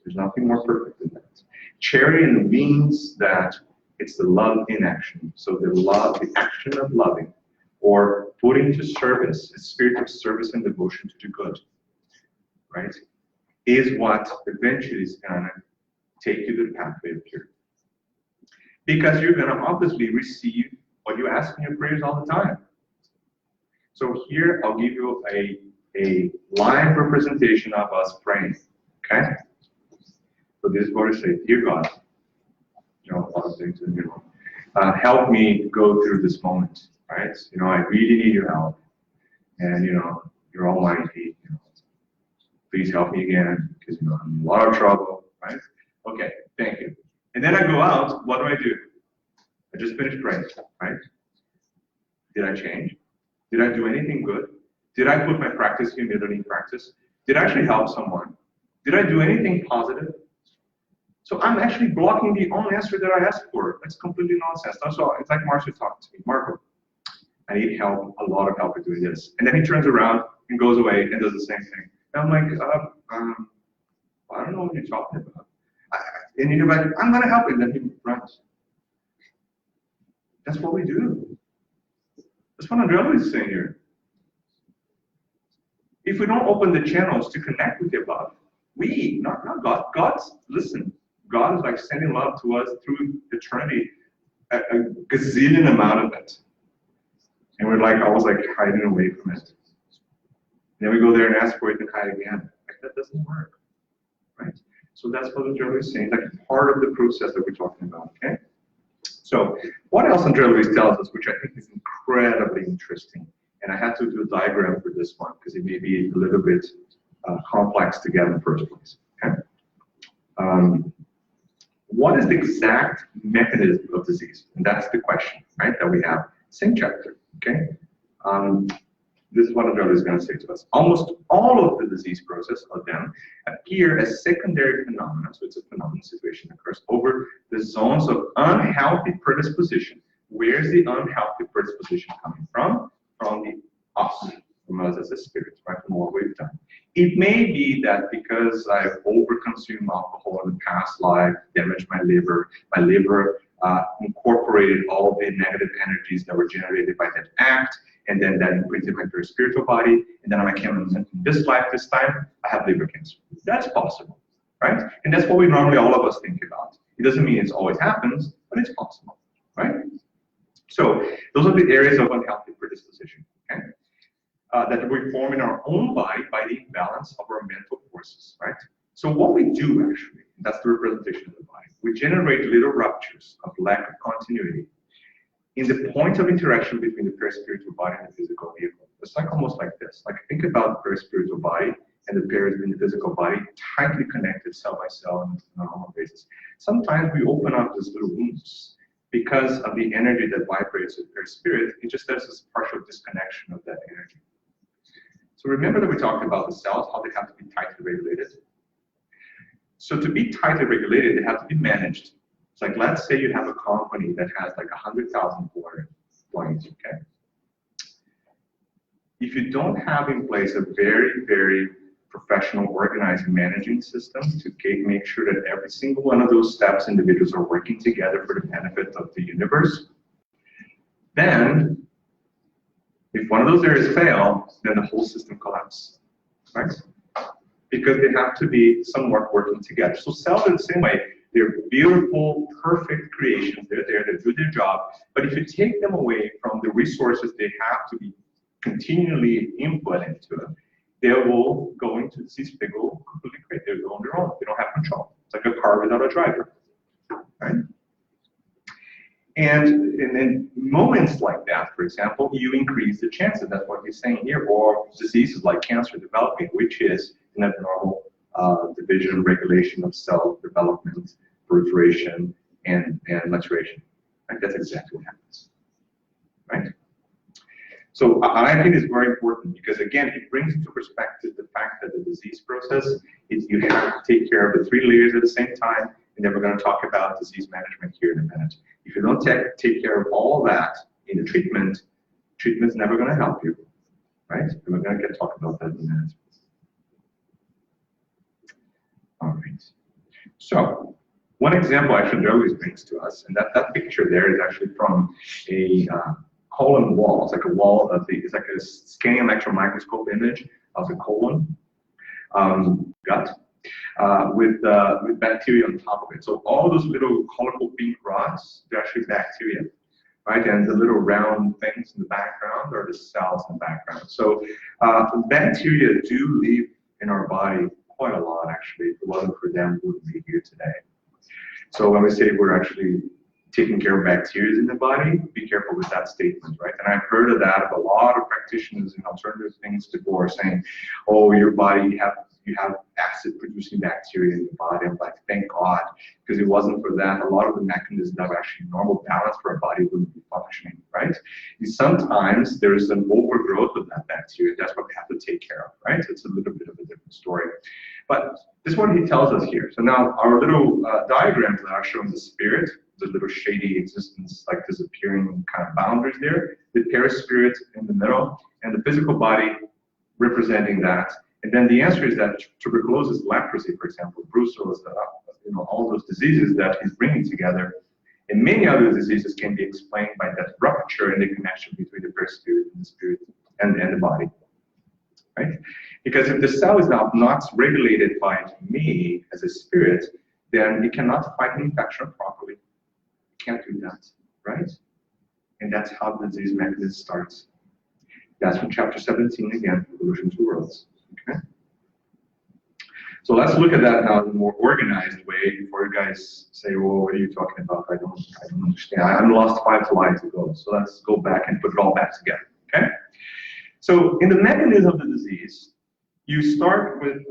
There's nothing more perfect than that. Charity means that it's the love in action. So the action of loving, or putting to service, a spirit of service and devotion to do good, right, is what eventually is going to take you to the pathway of purity. Because you're going to obviously receive what you ask in your prayers all the time. So here I'll give you a live representation of us praying, okay? So this is what I say, dear God, a lot of things, help me go through this moment, right? I really need your help, and you're almighty. Please help me again, because I'm in a lot of trouble, right? Okay, thank you. And then I go out. What do? I just finished praying, right? Did I change? Did I do anything good? Did I put my humility in practice? Did I actually help someone? Did I do anything positive? So I'm actually blocking the only answer that I asked for. That's completely nonsense. So it's like Marcia talked to me. Marco, I need help, a lot of help with doing this. And then he turns around and goes away and does the same thing. And I'm like, I don't know what you're talking about. And you're like, I'm going to help you. And then he runs. That's what we do. That's what Andrea is saying here. If we don't open the channels to connect with the above, not God, listen, God is like sending love to us through eternity, a gazillion amount of it. And we're like always like hiding away from it. And then we go there and ask for it and hide again. Like, that doesn't work, right? So that's what Andrea Luis is saying, like part of the process that we're talking about, okay? So what else Andrea Luis tells us, which I think is incredibly interesting, and I had to do a diagram for this one because it may be a little bit complex to get in the first place, okay? What is the exact mechanism of disease? And that's the question, right, that we have. Same chapter, okay? This is what Andrea is going to say to us. Almost all of the disease process of them appear as secondary phenomena, so it's a phenomenon situation that occurs over the zones of unhealthy predisposition. Where's the unhealthy predisposition coming from? From the us, from us as a spirit, right, from what we've done. It may be that because I've overconsumed alcohol in the past life, damaged my liver incorporated all the negative energies that were generated by that act, and then that imprinted my very spiritual body, and then I came in this life, this time, I have liver cancer. That's possible, right? And that's what we normally, all of us, think about. It doesn't mean it always happens, but it's possible, right? So those are the areas of unhealthy predisposition, okay? that we form in our own body by the imbalance of our mental forces, right? So what we do actually, that's the representation of the body. We generate little ruptures of lack of continuity in the point of interaction between the perispiritual body and the physical vehicle. It's like almost like this. Like think about the perispiritual body and the pairs in the physical body tightly connected cell by cell on a normal basis. Sometimes we open up these little wounds because of the energy that vibrates with perispirit. It just does this partial disconnection of that energy. So remember that we talked about the cells, how they have to be tightly regulated. So to be tightly regulated, they have to be managed. It's like, let's say you have a company that has like 100,000 employees, okay? If you don't have in place a very, very professional, organized, managing system to make sure that every single one of those steps individuals are working together for the benefit of the universe, then if one of those areas fail, then the whole system collapses, right? Because they have to be somewhat working together. So cells are the same way. They're beautiful, perfect creations. They're there to do their job. But if you take them away from the resources they have to be continually input into them, they will go into disease. They go completely crazy. They go on their own. They don't have control. It's like a car without a driver, right? And in moments like that, for example, you increase the chances. That's what he's saying here. Or diseases like cancer developing, which is an abnormal division, regulation of cell development, proliferation, and maturation. Right? That's exactly what happens, right? So I think it's very important because, again, it brings into perspective the fact that the disease process is you have to take care of the 3 layers at the same time, and then we're going to talk about disease management here in a minute. If you don't take care of all that in the treatment's never going to help you, right? And we're going to talk about that in a minute. All right. So one example actually always brings to us, and that picture there is actually from a colon wall. It's like a wall of it's like a scanning electron microscope image of the colon gut with bacteria on top of it. So all those little colorful pink rods, they're actually bacteria, right? And the little round things in the background are the cells in the background. So bacteria do live in our body quite a lot, actually. If it wasn't for them, we wouldn't be here today. So when we say we're actually taking care of bacteria in the body, be careful with that statement, right? And I've heard of that of a lot of practitioners in alternative things before saying, oh, your body, you have acid-producing bacteria in your body. I'm like, thank God, because if it wasn't for that, a lot of the mechanisms that are actually normal balance for our body wouldn't be functioning, right? And sometimes there's an overgrowth of that bacteria. That's what we have to take care of, right? It's a little bit of a different story. But this is what he tells us here. So now our little diagrams that are showing the spirit, the little shady existence, like disappearing kind of boundaries there, the perispirit in the middle, and the physical body representing that. And then the answer is that tuberculosis, leprosy, for example, brucellosis, all those diseases that he's bringing together, and many other diseases can be explained by that rupture in the connection between the perispirit and the spirit and the body, right? Because if the cell is now not regulated by me as a spirit, then it cannot fight an infection properly. It can't do that, right? And that's how the disease mechanism starts. That's from chapter 17 again, Evolution to Worlds. Okay. So let's look at that now in a more organized way before you guys say, well, what are you talking about? I don't understand. I'm lost 5 slides ago. So let's go back and put it all back together. Okay. So in the mechanism of the disease, you start with,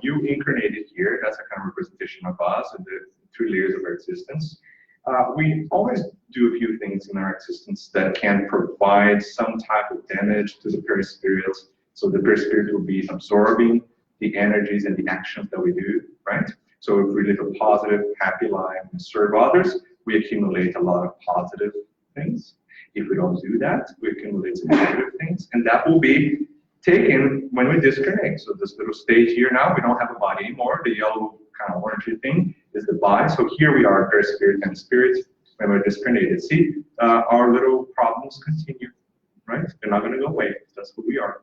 you incarnated here. That's a kind of representation of us and the 3 layers of our existence. We always do a few things in our existence that can provide some type of damage to the perispirit. So the perispirit will be absorbing the energies and the actions that we do, right? So if we live a positive, happy life and serve others, we accumulate a lot of positive things. If we don't do that, we accumulate some negative things, and that will be taken when we disconnect. So this little stage here now, we don't have a body anymore. The yellow kind of orangey thing is the body. So here we are, perispirit and spirit, when we're disconnected. See, our little problems continue, right? They're not going to go away. That's who we are.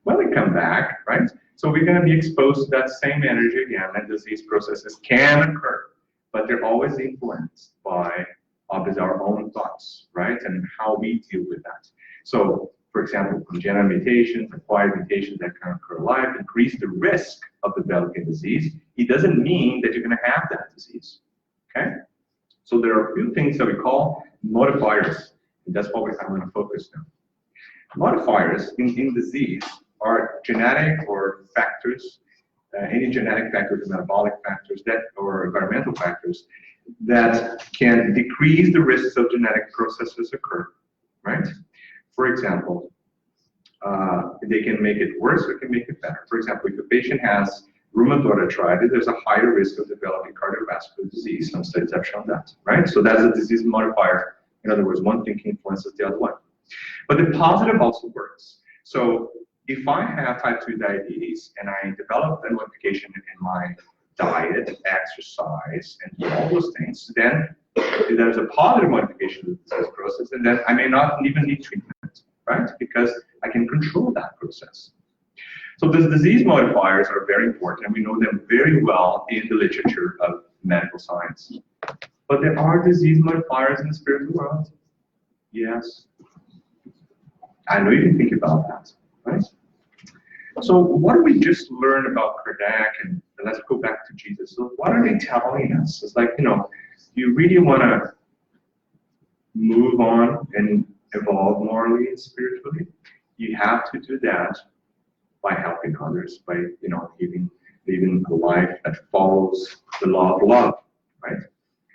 When we come back, right? So we're going to be exposed to that same energy again, and disease processes can occur, but they're always influenced by obviously our own thoughts, right? And how we deal with that. So for example, congenital mutations, acquired mutations that can occur live, increase the risk of developing disease. It doesn't mean that you're going to have that disease. Okay? So there are a few things that we call modifiers, and that's what I'm going to focus on. Modifiers in disease are genetic or factors, any genetic factors, metabolic factors, or environmental factors that can decrease the risks of genetic processes occur, right? For example, they can make it worse or can make it better. For example, if a patient has rheumatoid arthritis, there's a higher risk of developing cardiovascular disease. Some studies have shown that, right? So that's a disease modifier. In other words, one thing influences the other one. But the positive also works. So if I have type 2 diabetes and I develop a modification in my diet, exercise, and all those things, then there's a positive modification of the disease process, and then I may not even need treatment, right? Because I can control that process. So these disease modifiers are very important, and we know them very well in the literature of medical science. But there are disease modifiers in the spiritual world. Yes. I know you can think about that, right? So what do we just learn about Kardec, and let's go back to Jesus. So what are they telling us? It's like, you really want to move on and evolve morally and spiritually. You have to do that by helping others, by, living a life that follows the law of love, right?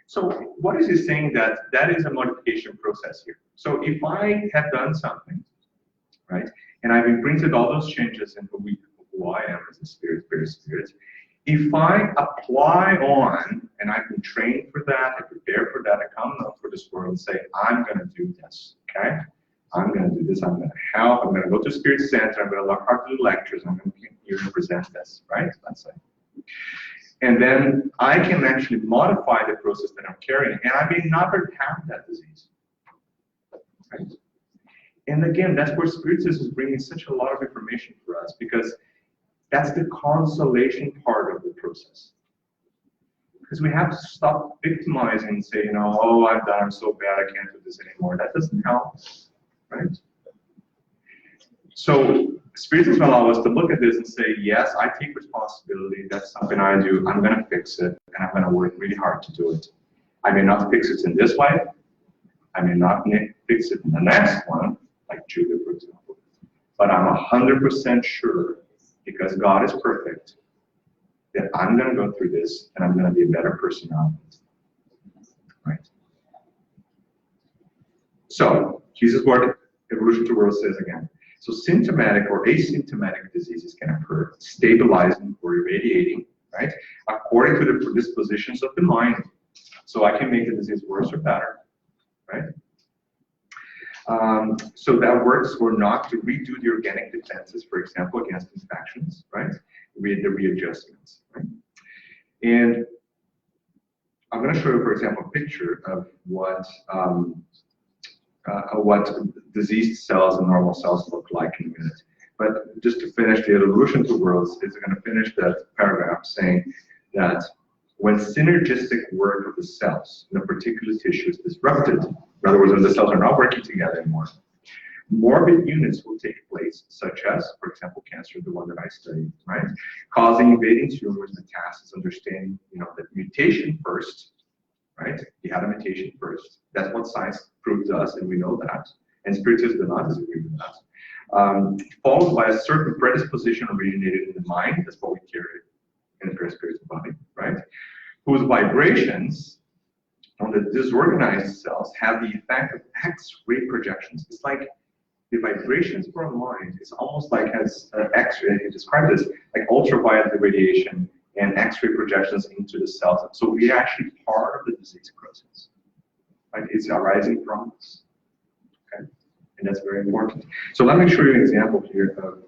So what is he saying? That is a modification process here. So if I have done something, right, and I've imprinted all those changes in who I am as a spirit, if I apply on, and I've been trained for that, I prepare for that, I come out for this world and say, I'm going to do this, okay? I'm going to do this, I'm going to help, I'm going to go to Spirit Center, I'm going to learn how to do lectures, I'm going to come here and present this, right? Let's say. And then I can actually modify the process that I'm carrying, and I may never have that disease, right? And again, that's where Spiritism is bringing such a lot of information for us, because that's the consolation part of the process. Because we have to stop victimizing and say, oh, I'm so bad, I can't do this anymore. That doesn't help, right? So Spiritism allows us to look at this and say, yes, I take responsibility. That's something I do. I'm going to fix it, and I'm going to work really hard to do it. I may not fix it in this way. I may not fix it in the next one, like Judah, for example. But I'm 100% sure, because God is perfect, that I'm going to go through this and I'm going to be a better person out of it. Right? So, Jesus' word, Evolution to World says again, so symptomatic or asymptomatic diseases can occur, stabilizing or irradiating, right, according to the predispositions of the mind. So I can make the disease worse or better, right? So that works or not to redo the organic defenses, for example, against infections, right? The readjustments, right? And I'm going to show you, for example, a picture of what diseased cells and normal cells look like in a minute. But just to finish, the evolution to worlds is going to finish that paragraph saying that when synergistic work of the cells in a particular tissue is disrupted, in other words, when the cells are not working together anymore, morbid units will take place, such as, for example, cancer, the one that I studied, right? Causing invading tumors, metastasis, understanding, that mutation first, right? You have a mutation first. That's what science proved to us, and we know that. And Spiritism does not disagree with that. Followed by a certain predisposition originated in the mind, that's what we carry in the perispiritual body, right? Whose vibrations on the disorganized cells have the effect of X-ray projections. It's like the vibrations for a mind is almost like as X-ray, you described this, like ultraviolet radiation and X-ray projections into the cells. So we are actually part of the disease process. Right? It's arising from us. Okay? And that's very important. So let me show you an example here of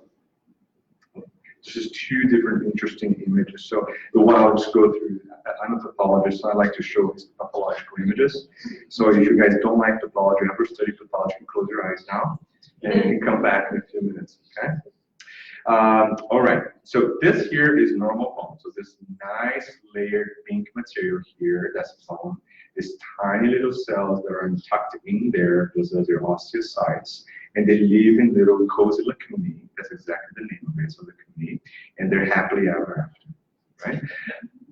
just two different interesting images. So the one I'll just go through, I'm a pathologist, so I like to show these pathological images. So if you guys don't like pathology, ever study pathology, close your eyes now, and you can come back in a few minutes, okay? All right, so this here is normal bone. So this nice layered pink material here, that's bone. These tiny little cells that are tucked in there, those are their osteocytes. And they live in little cozy lacunae. That's exactly the name of it, so lacunae. And they're happily ever after, right?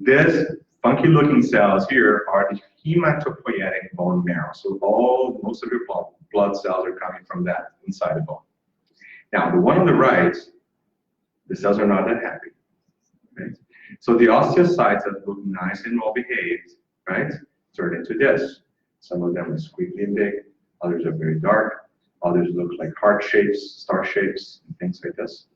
This funky looking cells here are the hematopoietic bone marrow. So most of your blood cells are coming from that inside the bone. Now, the one on the right, the cells are not that happy, right? So the osteocytes that look nice and well behaved, right, turn into this. Some of them are squiggly and big, others are very dark, others look like heart shapes, star shapes, and things like this.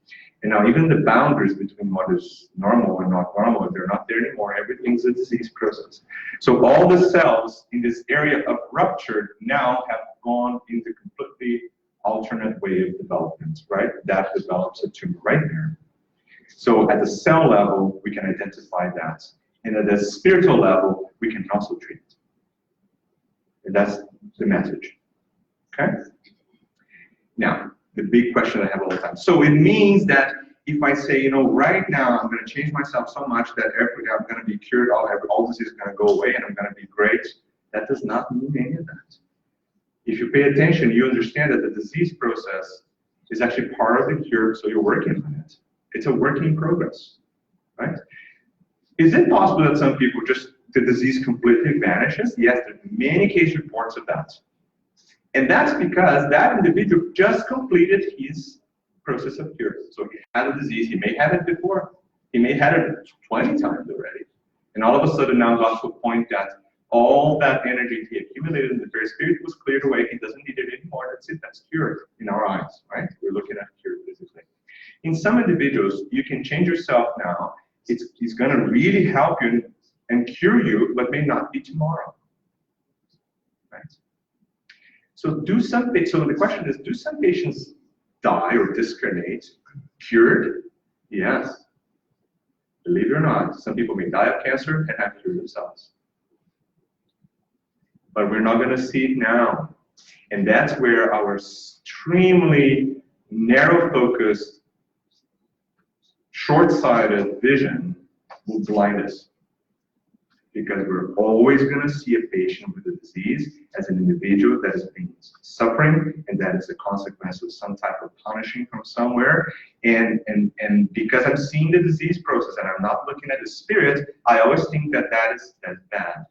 And now even the boundaries between what is normal and not normal, they're not there anymore. Everything's a disease process. So all the cells in this area of rupture now have gone into completely alternate way of development, right? That develops a tumor right there. So at the cell level, we can identify that. And at the spiritual level, we can also treat it. And that's the message, okay? Now, the big question I have all the time. So it means that if I say, you know, right now I'm going to change myself so much that I'm going to be cured, all disease is going to go away and I'm going to be great, that does not mean any of that. If you pay attention, you understand that the disease process is actually part of the cure, so you're working on it. It's a work in progress, right? Is it possible that some people the disease completely vanishes? Yes, there are many case reports of that. And that's because that individual just completed his process of cure. So he had a disease, he may have it before, he may have had it 20 times already. And all of a sudden now got to a point that all that energy he accumulated in the very spirit was cleared away, he doesn't need it anymore, that's it, that's cured in our eyes, right? We're looking at cure physically. In some individuals, you can change yourself now, it's gonna really help you and cure you, but may not be tomorrow, right? So the question is, do some patients die or discarnate cured? Yes. Believe it or not, some people may die of cancer and have cured themselves. But we're not going to see it now. And that's where our extremely narrow-focused, short-sighted vision will blind us. Because we're always going to see a patient with a disease as an individual that is being suffering, and that is a consequence of some type of punishing from somewhere. And because I'm seeing the disease process and I'm not looking at the spirit, I always think that's bad.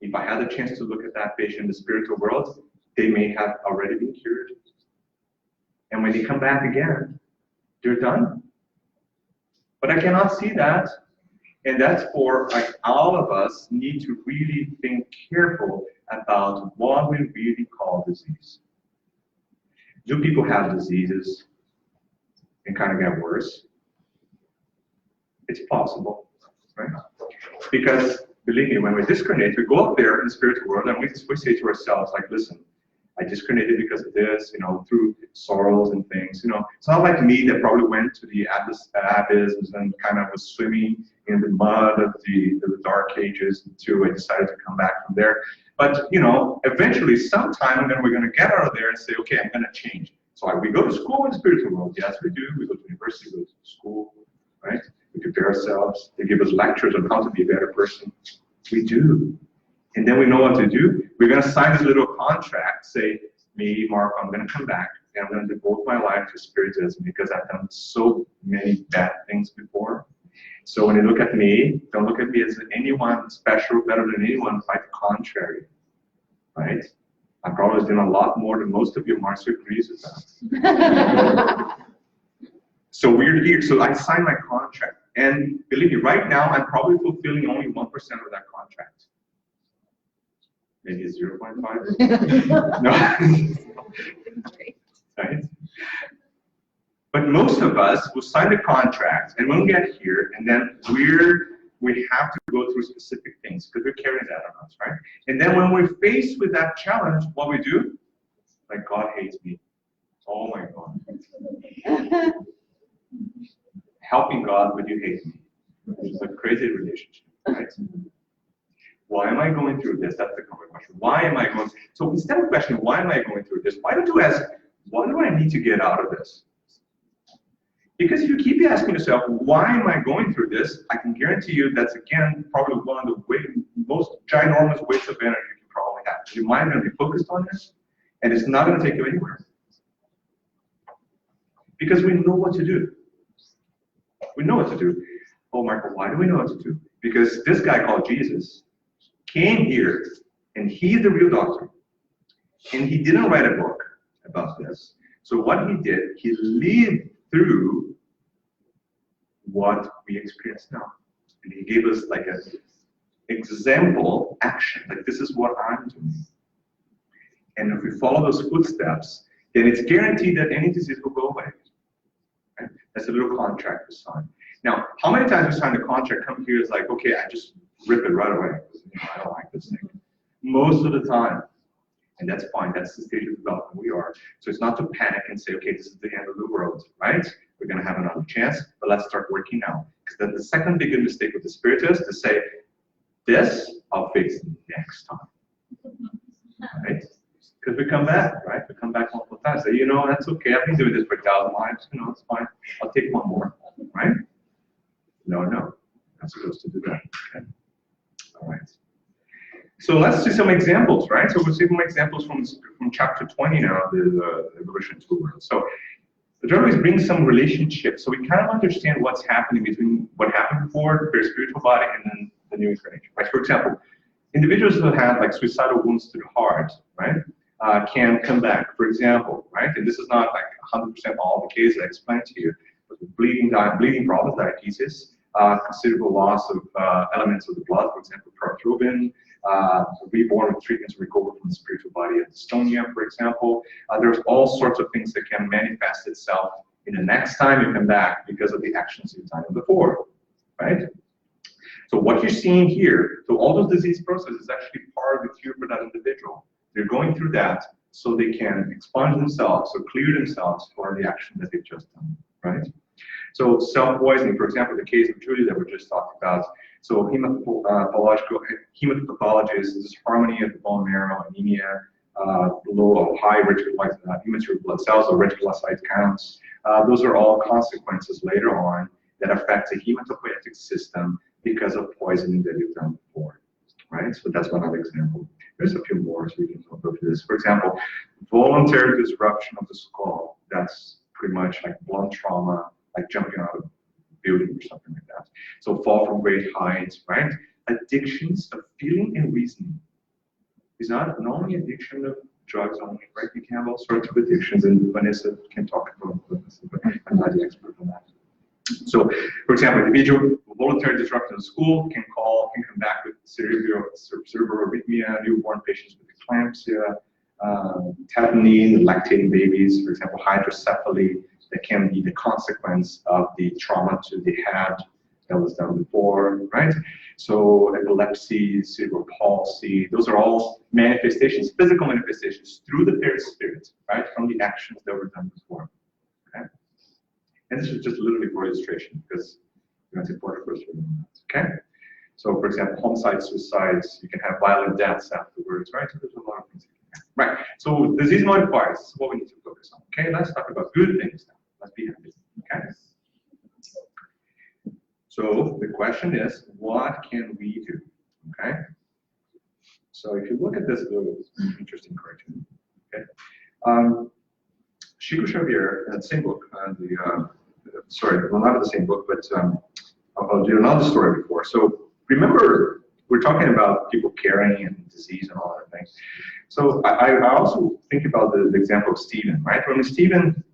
If I had a chance to look at that patient in the spiritual world, they may have already been cured. And when they come back again, they're done. But I cannot see that. And that's for all of us need to really think careful about what we really call disease. Do people have diseases and kind of get worse? It's possible, right? Because believe me, when we discarnate, we go up there in the spiritual world and we say to ourselves, like, listen, I discarnated because of this, you know, through sorrows and things, you know. It's not like me that probably went to the abysms and kind of was swimming in the mud of the dark ages until I decided to come back from there. But, you know, eventually, sometime, then we're going to get out of there and say, okay, I'm going to change. So we go to school in the spiritual world. Yes, we do. We go to university, we go to school, right? We prepare ourselves. They give us lectures on how to be a better person. We do. And then we know what to do. We're going to sign this little contract, say, me, Mark, I'm going to come back, and I'm going to devote my life to spiritism because I've done so many bad things before. So when you look at me, don't look at me as anyone special, better than anyone, quite the contrary, right? I've probably done a lot more than most of you. Marcia agrees with that. So we're here. So I signed my contract. And believe me, right now, I'm probably fulfilling only 1% of that contract. Maybe 0.5. No. Right? But most of us will sign the contract, and when we get here, and then we have to go through specific things because we're carrying that on us, right? And then when we're faced with that challenge, what we do? Like, God hates me. Oh my God. Helping God, but you hate me. It's a crazy relationship, right? Why am I going through this? That's the common question. Why am I going? So instead of questioning, why am I going through this? Why don't you ask, what do I need to get out of this? Because if you keep asking yourself, why am I going through this? I can guarantee you that's, again, probably one of the most ginormous wastes of energy you can probably have. Your mind is going to be focused on this, and it's not going to take you anywhere. Because we know what to do. We know what to do. Oh, Michael, why do we know what to do? Because this guy called Jesus came here, and he's the real doctor. And he didn't write a book about this. So what he did, he lived through what we experience now. And he gave us like an example action, like this is what I'm doing. And if we follow those footsteps, then it's guaranteed that any disease will go away. Right? That's a little contract we sign. Now, how many times we sign a contract, come here is like, okay, I just rip it right away. I don't like this thing. Most of the time. And that's fine. That's the stage of development we are. So it's not to panic and say, okay, this is the end of the world, right? We're going to have another chance, but let's start working now. Because the second biggest mistake with the Spiritist is to say, this I'll fix next time, right? Because we come back, right? We come back multiple times. Say, you know, that's okay. I've been doing this for 1,000 lives. You know, it's fine. I'll take one more, right? No, not supposed to do that. Okay. All right. So let's see some examples, right? So we'll see some examples from chapter 20 now, the evolution tool. So the journal is bring some relationships, so we kind of understand what's happening between what happened before their spiritual body and then the new incarnation. Right? For example, individuals who have like suicidal wounds to the heart, right, can come back. For example, right, and this is not like 100% all the cases I explained to you, but bleeding problems, diathesis, considerable loss of elements of the blood, for example, parathrombin. Reborn with treatments to recover from the spiritual body of dystonia, for example. There's all sorts of things that can manifest itself in the next time you come back because of the actions you've done before, right? So what you're seeing here, so all those disease processes is actually part of the cure for that individual. They're going through that so they can expunge themselves or clear themselves for the action that they've just done, right? So self-poisoning, for example, the case of Judy that we just talked about. So hematopathology is disharmony of the bone marrow, anemia, low or high rich immature blood cells or red blood cell counts. Those are all consequences later on that affect the hematopoietic system because of poisoning that you've done before, right? So that's one other example. There's a few more, so we can go through this. For example, voluntary disruption of the skull. That's pretty much like blunt trauma, like jumping out of a building or something like that. So fall from great heights, right? Addictions of feeling and reasoning. It's not only addiction of drugs only, right? You can have all sorts of addictions, and Vanessa can talk about this, but I'm not the expert on that. So, for example, individual voluntary disruption in school can come back with cerebral arrhythmia, newborn patients with eclampsia, tetany, lactating babies, for example, hydrocephaly, that can be the consequence of the trauma to the head that was done before, right? So epilepsy, cerebral palsy, those are all manifestations, physical manifestations through the perispirit, right? From the actions that were done before, okay? And this is just literally for illustration because it's important for us to remember that, okay? So for example, homicides, suicides, you can have violent deaths afterwards, right? So there's a lot of things. Right, so disease modifiers is what we need to focus on, okay? Let's talk about good things now. Let's be happy, okay? So the question is, what can we do, okay? So if you look at this little interesting cartoon, okay? Chico Xavier, the same book, sorry, well, not the same book, but I'll do another story before. So remember, we're talking about people caring and disease and all that things. So I also think about the example of Stephen, right? When Stephen,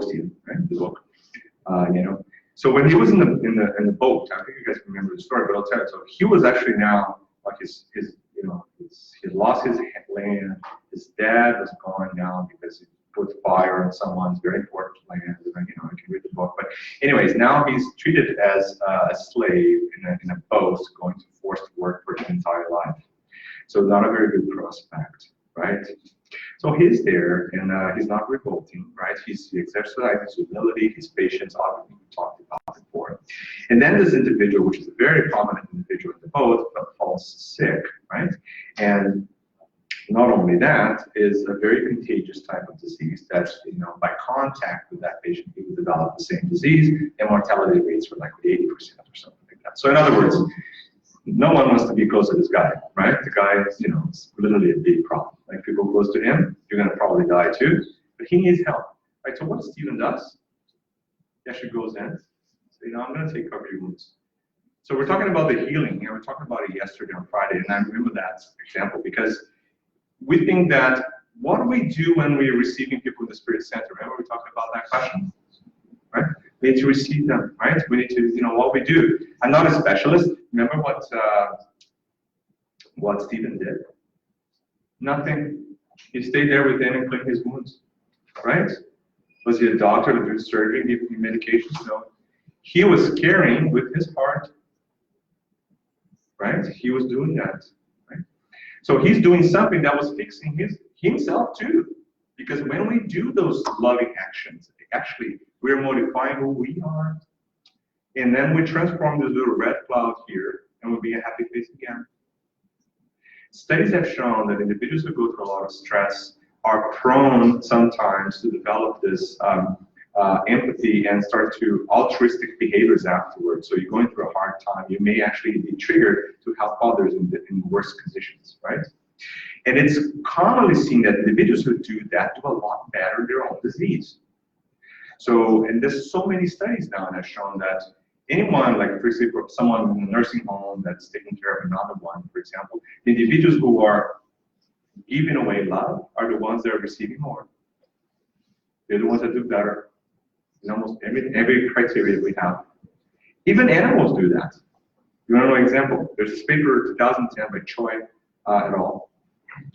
Stephen, right? The book, you know. So when he was in the boat, I think you guys remember the story, but I'll tell you. So he was actually now like he lost his land. His dad was gone now because he put fire on someone's very important land. You know, I can read the book, but anyways, now he's treated as a slave in a boat, going to forced work for his entire life. So not a very good prospect, right? So he's there, and he's not revolting, right? He exercises his humility, his patience, obviously we talked about before. And then this individual, which is a very prominent individual in the boat, but falls sick, right? And Not only that, is a very contagious type of disease that, by contact with that patient, he would develop the same disease, and mortality rates were like 80% or something like that. So in other words, no one wants to be close to this guy, right? The guy is, it's literally a big problem. Like, if you go close to him, you're going to probably die too, but he needs help, right? So what Stephen does, he actually goes in, so, I'm going to take care of your wounds. So we're talking about the healing, we were talking about it yesterday on Friday, and I remember that example because we think that what do we do when we're receiving people in the Spirit Center? Remember we talked about that question, right? We need to receive them, right? We need to, what we do. I'm not a specialist. Remember what Stephen did? Nothing. He stayed there with him and clicked his wounds, right? Was he a doctor to do surgery, give him medications? No. He was caring with his heart, right? He was doing that, right? So he's doing something that was fixing himself too. Because when we do those loving actions, actually, we're modifying who we are. And then we transform this little red cloud here, and we'll be a happy face again. Studies have shown that individuals who go through a lot of stress are prone sometimes to develop this empathy and start to altruistic behaviors afterwards. So you're going through a hard time, you may actually be triggered to help others in worse conditions, right? And it's commonly seen that individuals who do that do a lot better in their own disease. So, and there's so many studies now that have shown that anyone, like for example, someone in a nursing home that's taking care of another one, for example, the individuals who are giving away love are the ones that are receiving more. They're the ones that do better in almost every criteria we have. Even animals do that. You want to know an example? There's this paper 2010 by Choi et al.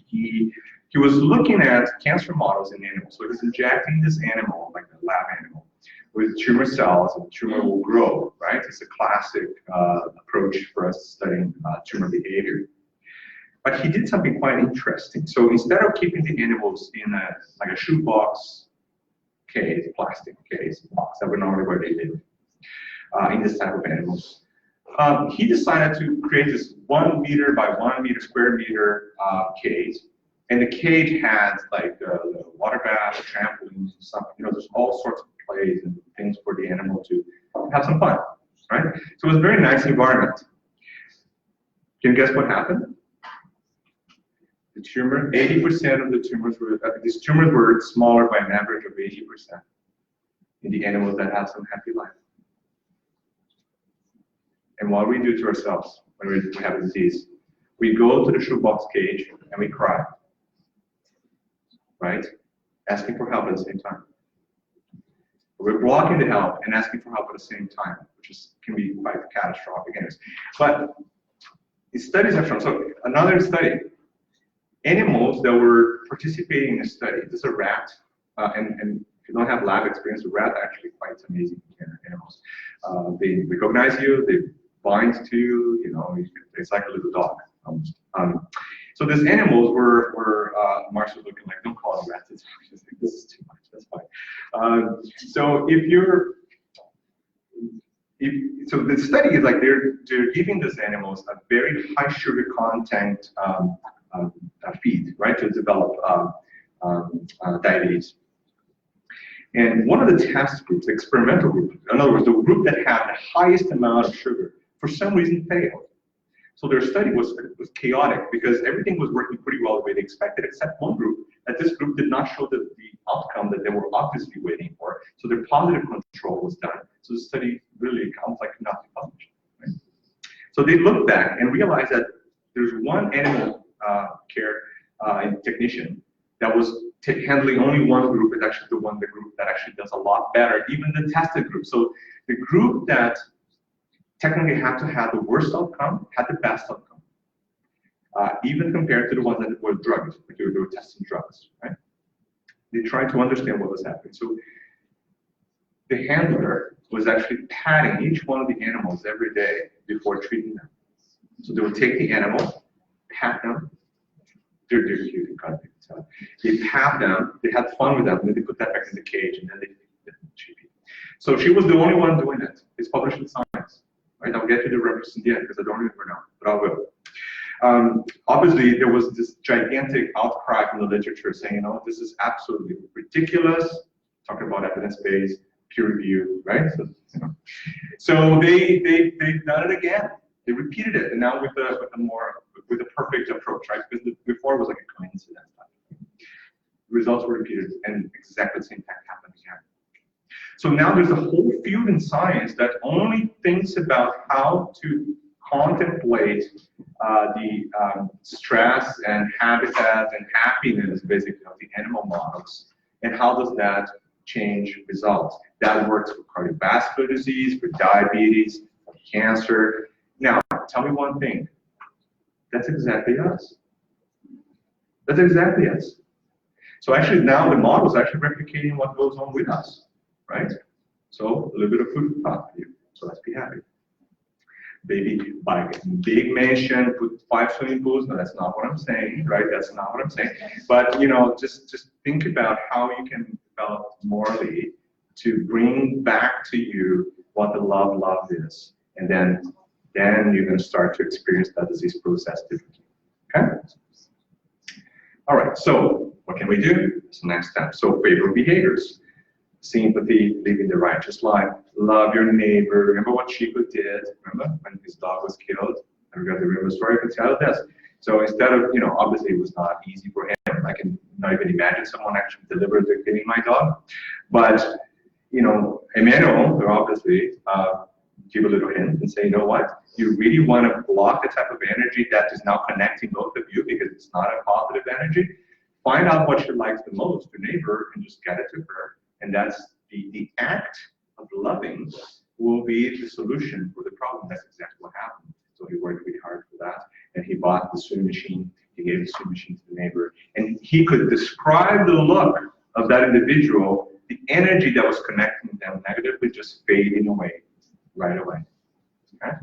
He was looking at cancer models in animals. So he's injecting this animal, like a lab animal, with tumor cells, and the tumor will grow, right? It's a classic approach for us studying tumor behavior. But he did something quite interesting. So instead of keeping the animals in a shoebox case, plastic case, box, that would normally where they live, in this type of animals, he decided to create this 1 meter by 1 meter square meter cage. And the cage had like the water bath, a trampoline, something, there's all sorts of plays and things for the animal to have some fun, right? So it was a very nice environment. Can you guess what happened? The tumor, 80% of the tumors were, these tumors were smaller by an average of 80% in the animals that have some happy life. And what we do to ourselves when we have a disease, we go to the shoebox cage and we cry, right? Asking for help at the same time. We're blocking the help and asking for help at the same time, which can be quite catastrophic. But the studies have shown, so another study, animals that were participating in a study, this is a rat, and if you don't have lab experience, a rat actually quite amazing animals. They recognize you, they bind to you, it's like a little dog almost. So these animals were Marsh was looking like, don't call them rats, it's just like, this is too much, that's fine. So so the study is like they're giving these animals a very high sugar content feed, right, to develop diabetes. And one of the test groups, the experimental group, in other words, the group that had the highest amount of sugar, for some reason failed. So their study was chaotic because everything was working pretty well the way they expected, except one group, that this group did not show the outcome that they were obviously waiting for. So their positive control was done. So the study really comes like nothing published. Right? So they looked back and realized that there's one animal care technician that was handling only one group, is actually the group that actually does a lot better, even the tested group. So the group that technically had to have the worst outcome had the best outcome, even compared to the ones that were drugged, like they were testing drugs, right? They tried to understand what was happening. So the handler was actually patting each one of the animals every day before treating them. So they would take the animal, pat them. They're cute, you can't tell. They pat them, they had fun with them, and then they put that back in the cage, and then they treat people. So she was the only one doing it. It's published in Science. Right? I'll get to the reference in the end because I don't remember now, but I will. Obviously, there was this gigantic outcry from the literature saying, this is absolutely ridiculous, talking about evidence-based, peer review, right? So they've done it again. They repeated it, and now with a perfect approach, right? Because before it was like a coincidence. The results were repeated, and exactly the same thing happened again. So now there's a whole field in science that only thinks about how to contemplate the stress and habitat and happiness, basically, of the animal models, and how does that change results. That works for cardiovascular disease, for diabetes, for cancer. Now, tell me one thing. That's exactly us. That's exactly us. So actually now the model is actually replicating what goes on with us, right? So a little bit of food for thought for you. So let's be happy. Maybe buy a big mansion, put 5 swimming pools. No, that's not what I'm saying, right? That's not what I'm saying. But just think about how you can develop morally to bring back to you what the love is, and then you're going to start to experience that disease process differently. Okay. All right. So what can we do? That's the next step. So favorable behaviors. Sympathy, living the righteous life, love your neighbor. Remember what Chico did? Remember when his dog was killed? I forgot the real story, but tell this. So instead of, obviously it was not easy for him. I can not even imagine someone actually deliberately killing my dog. But, Emmanuel, obviously, give a little hint and say, you know what? You really want to block the type of energy that is now connecting both of you because it's not a positive energy. Find out what she likes the most, your neighbor, and just get it to her. And that's the act of loving will be the solution for the problem. That's exactly what happened. So he worked really hard for that. And he bought the sewing machine. He gave the sewing machine to the neighbor. And he could describe the look of that individual, the energy that was connecting them negatively just fading away right away. Okay?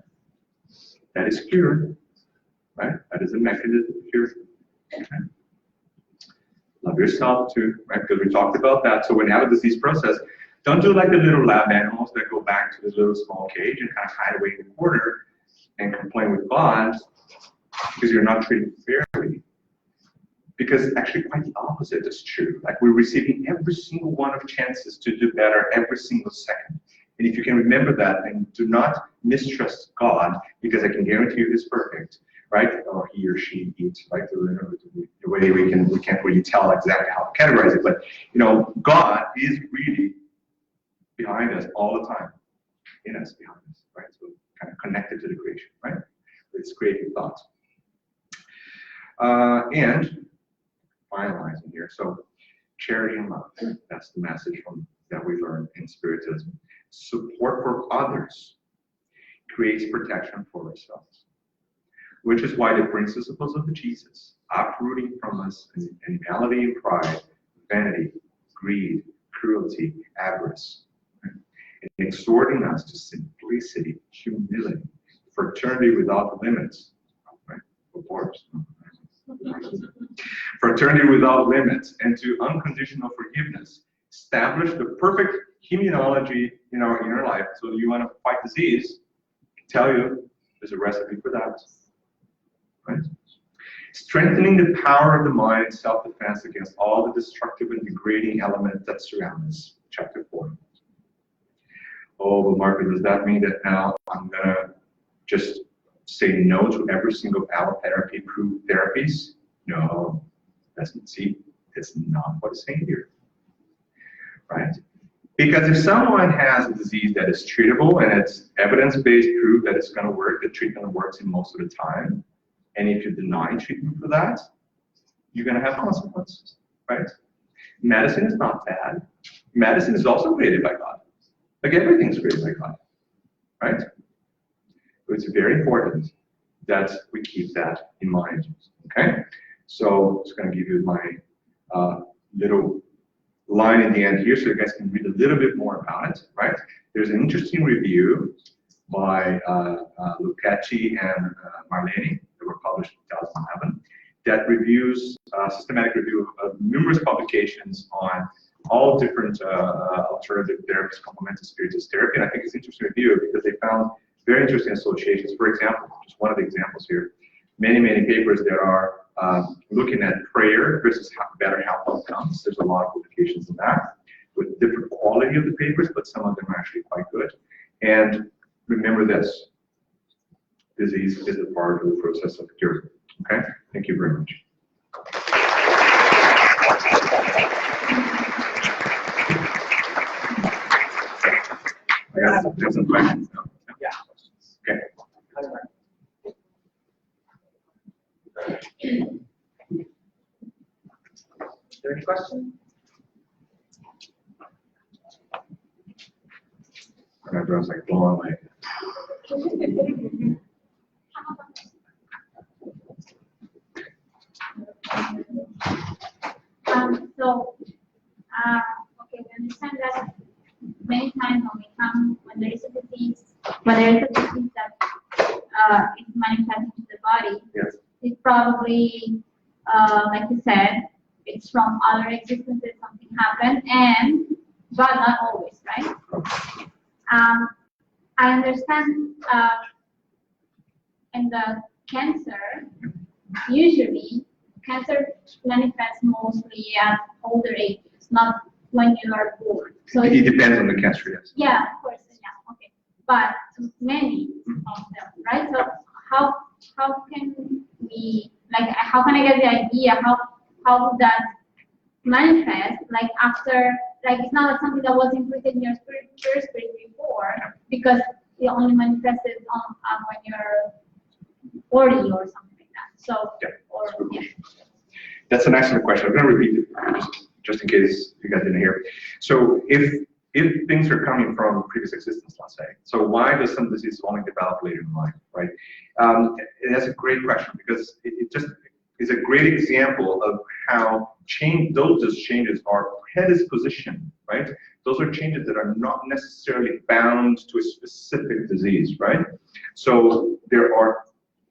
That is cured. Right? That is a mechanism of cure. Okay? Love yourself too, right? Because we talked about that. So when you have a disease process, don't do like the little lab animals that go back to this little small cage and kind of hide away in the corner and complain with God because you're not treated fairly. Because actually quite the opposite is true. Like we're receiving every single one of chances to do better every single second. And if you can remember that and do not mistrust God, because I can guarantee you He's perfect, right? Or he or she eats, right? The way we can't really tell exactly how to categorize it, but God is really behind us all the time, in us, behind us, right? So kind of connected to the creation, right? It's creating thoughts. And finalizing here, so charity and love. That's the message that we learned in Spiritism. Support for others creates protection for ourselves, which is why the principles of Jesus, uprooting from us animality and pride, vanity, greed, cruelty, avarice, right? And exhorting us to simplicity, humility, fraternity without limits, right? Of course. Fraternity without limits, and to unconditional forgiveness. Establish the perfect immunology in our inner life. So you want to fight disease, I can tell you there's a recipe for that. Right? Strengthening the power of the mind, self-defense against all the destructive and degrading elements that surround us. Chapter 4. Oh, but Marco, does that mean that now I'm going to just say no to every single allotherapy-approved therapies? No, that's not what it's saying here. Right? Because if someone has a disease that is treatable and it's evidence-based proof that it's going to work, the treatment works in most of the time, and if you deny treatment for that, you're going to have consequences, right? Medicine is not bad. Medicine is also created by God. Like everything's created by God, right? So it's very important that we keep that in mind, okay? So it's going to give you my little line in the end here so you guys can read a little bit more about it, right? There's an interesting review by Lucetti and Marleni that were published in 2011 that reviews systematic review of numerous publications on all different alternative therapies, complementary spiritist therapy. And I think it's an interesting review because they found very interesting associations. For example, just one of the examples here, many papers that are looking at prayer versus better health outcomes. There's a lot of publications in that with different quality of the papers, but some of them are actually quite good. And remember this, disease is a part of the process of cure. Okay, thank you very much. I have some questions now. Yeah. Okay. Is there any question? My brother's like blowing my. Okay, we understand that many times when there is a disease that is manifesting to the body, Yes. it's probably, like you said, it's from other existences, something happened, but not always, right? I understand in the cancer, usually cancer manifests mostly at older ages, not when you are born. So It depends on the cancer, yes. yeah, of course, yeah, okay. But many of them, right? So how can we, like, how can I get the idea how that manifest, like, after, like, it's not something that was included in your spirit before, because it only manifested on when you're 40 or something like that. So, Yeah. or yeah. That's an excellent question. I'm going to repeat it just in case you guys didn't hear. So if things are coming from previous existence, let's say, so why does some disease only develop later in life, right? That's a great question because it just is a great example of how those changes are predisposition, right? Those are changes that are not necessarily bound to a specific disease, right? So there are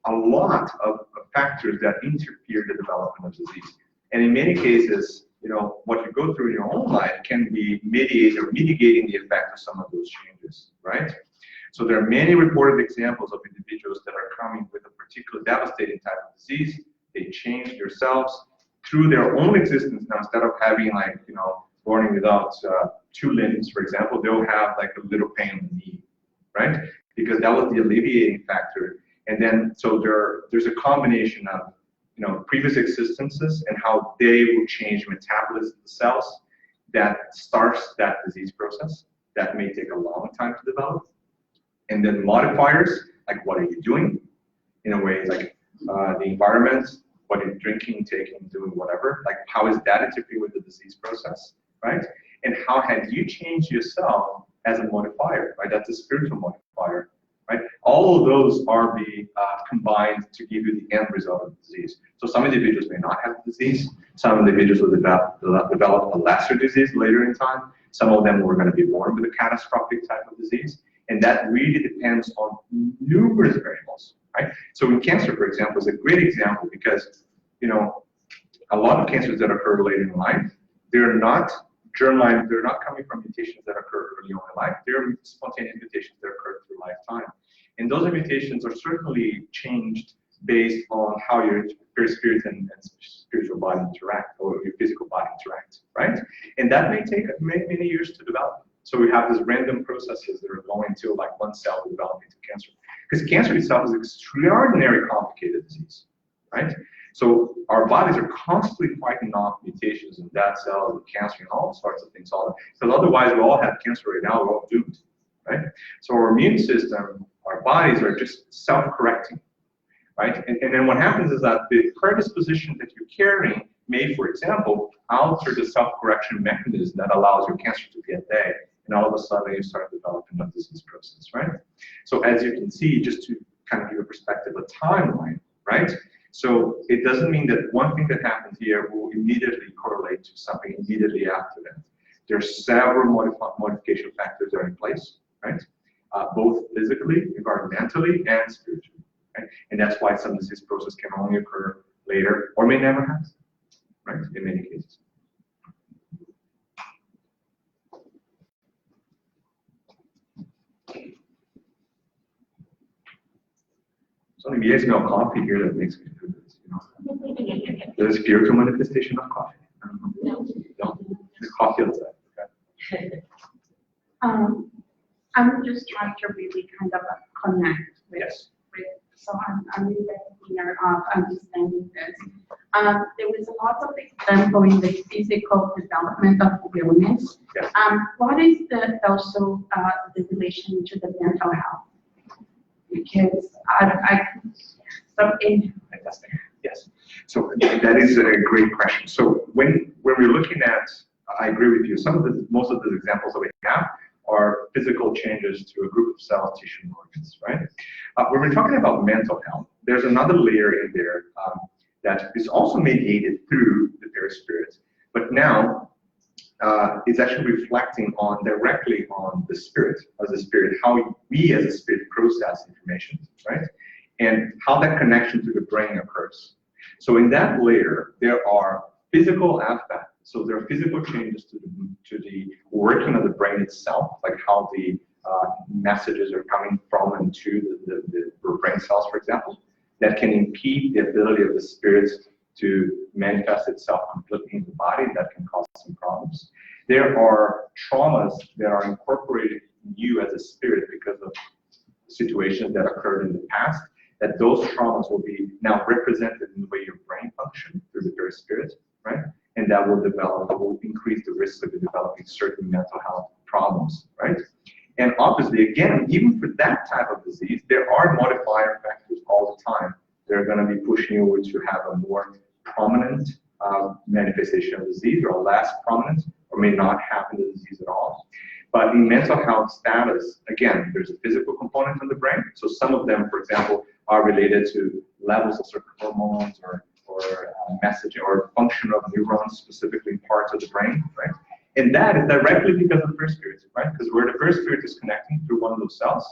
a lot of factors that interfere the development of disease. And in many cases, you know, what you go through in your own life can be mitigating the effect of some of those changes, right? So there are many reported examples of individuals that are coming with a particular devastating type of disease. They change themselves through their own existence. Now, instead of having, like, you know, born without 2 limbs, for example, they'll have like a little pain in the knee, right? Because that was the alleviating factor. And then, so there's a combination of, you know, previous existences and how they will change metabolism of the cells that starts that disease process. That may take a long time to develop. And then modifiers, like what are you doing? In a way, like the environment, what are you drinking, taking, doing, whatever. Like, how is that interfering with the disease process, right? And how have you changed yourself as a modifier, right? That's a spiritual modifier. Right? All of those are combined to give you the end result of the disease. So some individuals may not have the disease. Some individuals will develop a lesser disease later in time. Some of them were going to be born with a catastrophic type of disease. And that really depends on numerous variables. Right? So in cancer, for example, is a great example because, you know, a lot of cancers that occur later in life, they're not germline, they're not coming from mutations that occur early on in life. They're spontaneous mutations that occur through lifetime. And those mutations are certainly changed based on how your spirit and spiritual body interact, or your physical body interact, right? And that may take many years to develop. So we have these random processes that are going to, like, one cell will develop into cancer. Because cancer itself is an extraordinarily complicated disease, right? So our bodies are constantly fighting off mutations in dead cells, and cancer, and all sorts of things. Because otherwise, we all have cancer right now, we're all doomed, right? So our immune system, our bodies are just self-correcting, right? And then what happens is that the predisposition that you're carrying may, for example, alter the self-correction mechanism that allows your cancer to be at bay. And all of a sudden, you start developing a disease process, right? So as you can see, just to kind of give a perspective, a timeline, right? So it doesn't mean that one thing that happens here will immediately correlate to something immediately after that. There are several modification factors that are in place, right? Both physically, environmentally, and spiritually, right? And that's why some disease process can only occur later or may never happen, right? In many cases. It's only the smell of coffee here that makes me do this, you know. There's a spiritual manifestation of coffee. No. There's coffee outside. Okay. I'm just trying to really kind of connect with, Yes. so I'm really beginner of understanding this. There was a lot of example in the physical development of awareness. Yes. What is also the relation to the mental health? Because Fantastic. Yes. So that is a great question. So when we're looking at, I agree with you. Most of the examples that we have are physical changes to a group of cells, tissue, and organs, right? When we're talking about mental health, there's another layer in there that is also mediated through the perispirit, but now it's actually reflecting directly on the spirit, as a spirit, how we as a spirit process information, right? And how that connection to the brain occurs. So in that layer, there are physical aspects. So there are physical changes to the working of the brain itself, like how the messages are coming from and to the brain cells, for example, that can impede the ability of the spirit to manifest itself completely in the body. That can cause some problems. There are traumas that are incorporated in you as a spirit because of situations that occurred in the past, that those traumas will be now represented in the way your brain functions through the perispirit, right? And that will increase the risk of developing certain mental health problems, right? And obviously, again, even for that type of disease, there are modifier factors all the time. They're going to be pushing you to have a more prominent manifestation of disease, or less prominent, or may not have the disease at all. But in mental health status, again, there's a physical component in the brain. So some of them, for example, are related to levels of certain hormones or messaging or function of neurons, specifically in parts of the brain, right? And that is directly because of the perispirit, right? Because where the perispirit is connecting through one of those cells,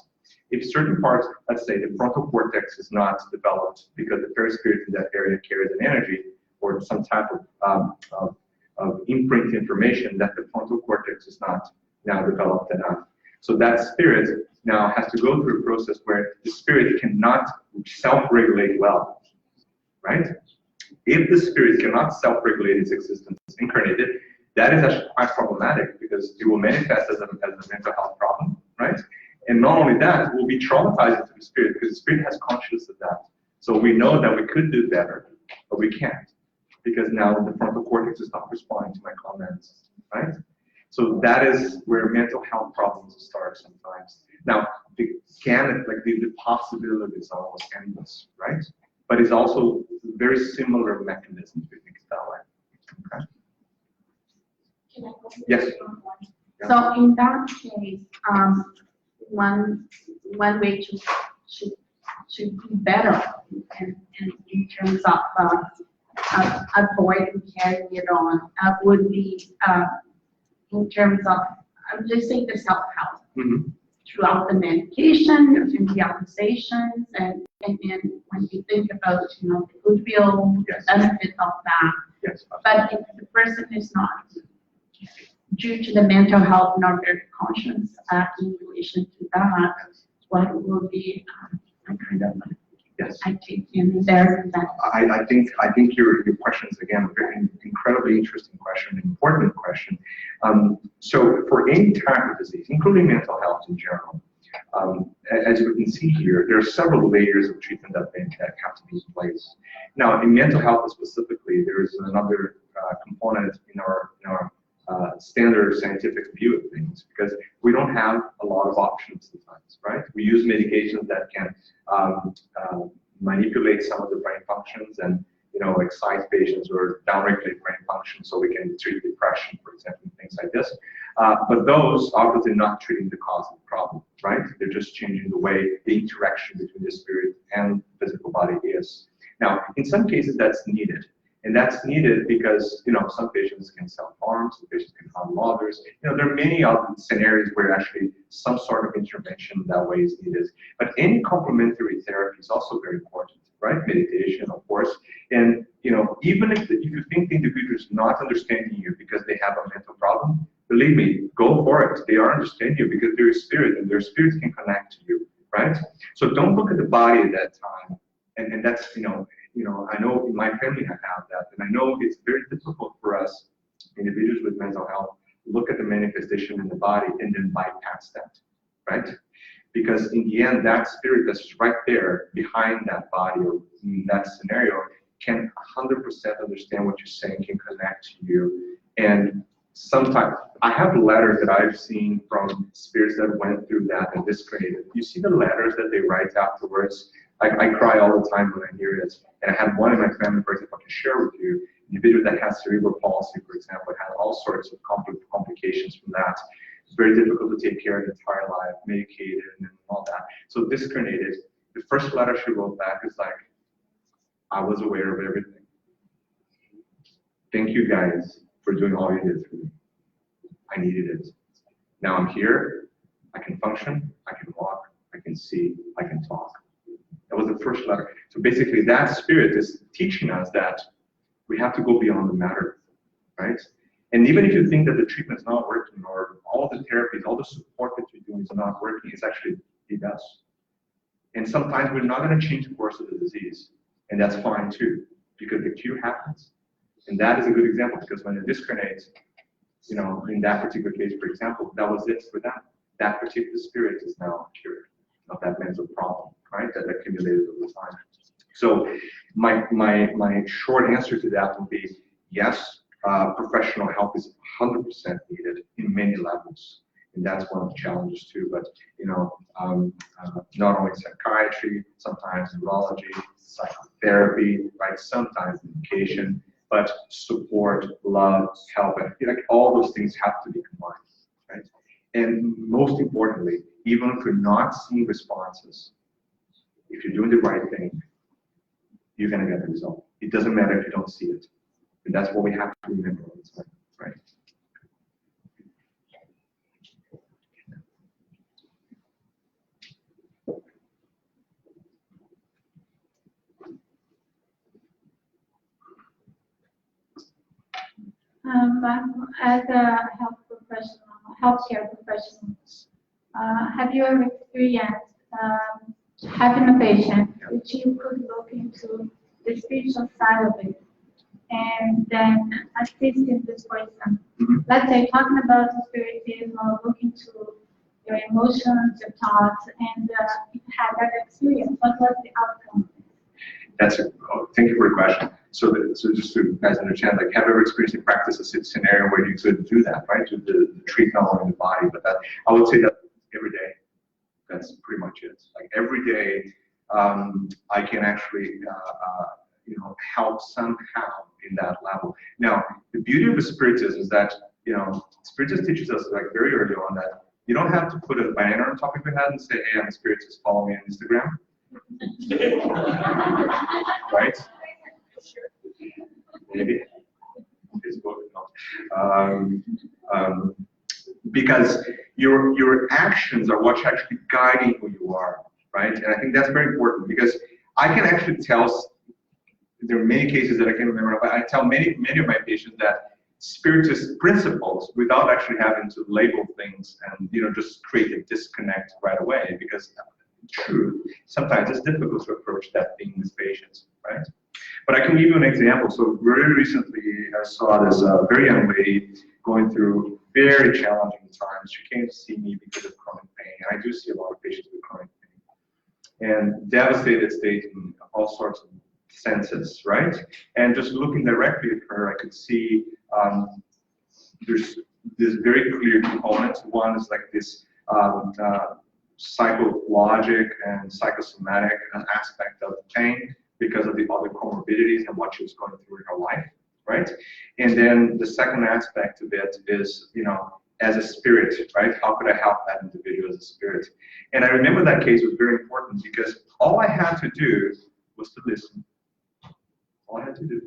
if certain parts, let's say the frontal cortex is not developed because the perispirit in that area carries an energy or some type of imprint information, that the frontal cortex is not now developed enough. So that spirit now has to go through a process where the spirit cannot self-regulate well, right? If the spirit cannot self-regulate its existence incarnated, that is actually quite problematic because it will manifest as a mental health problem, right? And not only that, it will be traumatizing to the spirit because the spirit has consciousness of that. So we know that we could do better, but we can't because now the frontal cortex is not responding to my comments, right? So that is where mental health problems start sometimes. Now, the possibilities are almost endless, right? But it's also very similar mechanisms, if you think that way. Okay. Yes. So in that case, one way to be better in terms of avoiding carrying it on would be in terms of, I'm just saying the self-help throughout the medication and the applications, and then when we think about, you know, the goodwill, the benefit of that. Yes. But if the person is not, due to the mental health, not very conscious in relation to that, what will be kind of I take in there that I think your question is again a very incredibly interesting question, an important question. So for any type of disease, including mental health in general, as you can see here, there are several layers of treatment that have to be in place. Now, in mental health specifically, there is another component in our standard scientific view of things, because we don't have a lot of options sometimes, right? We use medications that can manipulate some of the brain functions and, you know, excite patients or downregulate brain function so we can treat depression, for example, things like this. But those obviously not treating the cause of the problem, right? They're just changing the way the interaction between the spirit and physical body is. Now, in some cases that's needed. And that's needed because, you know, some patients can self-harm, some patients can harm others. You know, there are many other scenarios where actually some sort of intervention that way is needed. But any complementary therapy is also very important, right? Meditation, of course. And, you know, even if you think the individual is not understanding you because they have a mental problem, believe me, go for it. They are understanding you because they're a spirit, and their spirits can connect to you right? So don't look at the body at that time. And that's, I know in my family I have that, and I know it's very difficult for us, individuals with mental health, look at the manifestation in the body and then bypass that, right? Because in the end, that spirit that's right there behind that body or in that scenario can 100% understand what you're saying, can connect to you. And sometimes, I have letters that I've seen from spirits that went through that and discredited. You see the letters that they write afterwards? I cry all the time when I hear it. And I had one in my family, for example, I can share with you. An individual that has cerebral palsy, for example, had all sorts of complications from that. It's very difficult to take care of the entire life, medicated and all that. So discarnated. The first letter she wrote back is like, I was aware of everything. Thank you guys for doing all you did for me. I needed it. Now I'm here. I can function. I can walk. I can see. I can talk. That was the first letter. So basically that spirit is teaching us that we have to go beyond the matter, right? And even if you think that the treatment is not working or all the therapies, all the support that you're doing is not working, it does. And sometimes we're not going to change the course of the disease. And that's fine too, because the cure happens. And that is a good example, because when it discarnates, in that particular case, for example, that was it for them. That particular spirit is now cured of that mental problem, right, that accumulated over time. So my short answer to that would be, yes, professional help is 100% needed in many levels. And that's one of the challenges too, but not only psychiatry, sometimes neurology, psychotherapy, right, sometimes medication, but support, love, help, and like all those things have to be combined, right? And most importantly, even if you're not seeing responses, if you're doing the right thing, you're going to get the result. It doesn't matter if you don't see it. And that's what we have to remember all the time, right? As a healthcare professional, have you ever experienced having a patient which you could look into the spiritual side of it and then assisting this person? Let's say talking about spiritism or looking to your emotions, your thoughts, and you had that experience. What was the outcome? Thank you for the question. So just to you guys understand, like, have you ever experienced in practice a scenario where you could do that, right? To treat not only the body, but that, I would say that every day. That's pretty much it. Like every day, I can actually, help somehow in that level. Now, the beauty of Spiritism is that, Spiritism teaches us like very early on that you don't have to put a banner on top of your head and say, hey, I'm a Spiritist, follow me on Instagram. Right? Maybe. Facebook. No. Because your actions are what's actually guiding who you are, right? And I think that's very important, because I can actually tell, there are many cases that I can remember, but I tell many of my patients that Spiritist principles without actually having to label things and just create a disconnect right away, because true, sometimes it's difficult to approach that thing with patients, right? But I can give you an example. So very recently, I saw this very young lady going through very challenging times. She came to see me because of chronic pain, and I do see a lot of patients with chronic pain, and devastated state in all sorts of senses, right? And just looking directly at her, I could see there's this very clear components. One is like this psychologic and psychosomatic aspect of pain because of the other comorbidities and what she was going through in her life, right? And then the second aspect of it is, as a spirit, right? How could I help that individual as a spirit? And I remember that case was very important because all I had to do was to listen. All I had to do.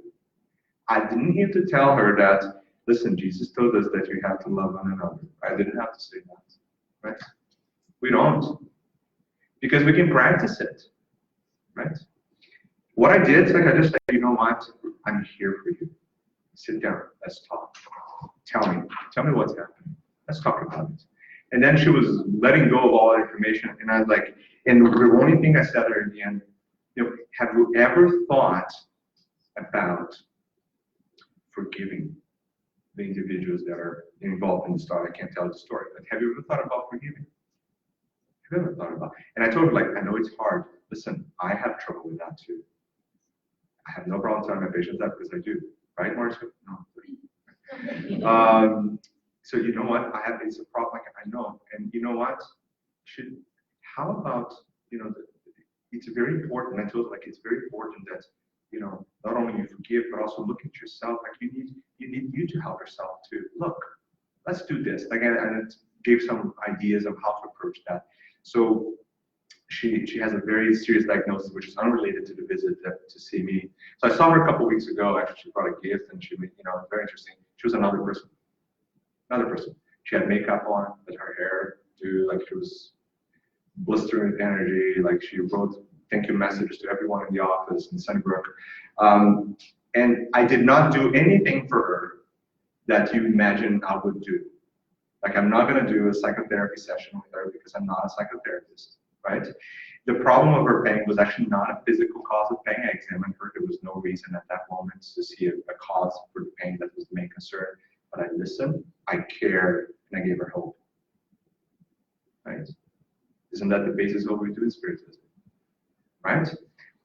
I didn't have to tell her that, listen, Jesus told us that you have to love one another. I didn't have to say that, right? We don't. Because we can practice it, right? What I did is I just said, you know what? I'm here for you. Sit down. Let's talk. Tell me what's happening. Let's talk about it. And then she was letting go of all that information, and I was like, and the only thing I said to her in the end, have you ever thought about forgiving the individuals that are involved in the story? I can't tell the story, but have you ever thought about forgiving? Have you ever thought about? And I told her, like, I know it's hard. Listen, I have trouble with that too. I have no problem telling my patients that because I do. Right, Marcia? No. So you know what? It's a problem. Like, I know. And you know what? How about, it's very important. I told her, like, it's very important that, not only you forgive, but also look at yourself. Like, you need you to help yourself too. Look, let's do this. Like, and it gave some ideas of how to approach that. So she has a very serious diagnosis, which is unrelated to the visit to see me. So I saw her a couple of weeks ago. Actually, she brought a gift, and she, it was very interesting. She was another person. She had makeup on, but her hair, like, she was blistering with energy. Like, she wrote thank you messages to everyone in the office in Sunnybrook. And I did not do anything for her that you imagine I would do. Like, I'm not going to do a psychotherapy session with her because I'm not a psychotherapist, right? The problem of her pain was actually not a physical cause of pain. I examined her. There was no reason at that moment to see a cause for the pain that was the main concern. But I listened, I cared, and I gave her hope, right? Isn't that the basis of what we do in Spiritism, right?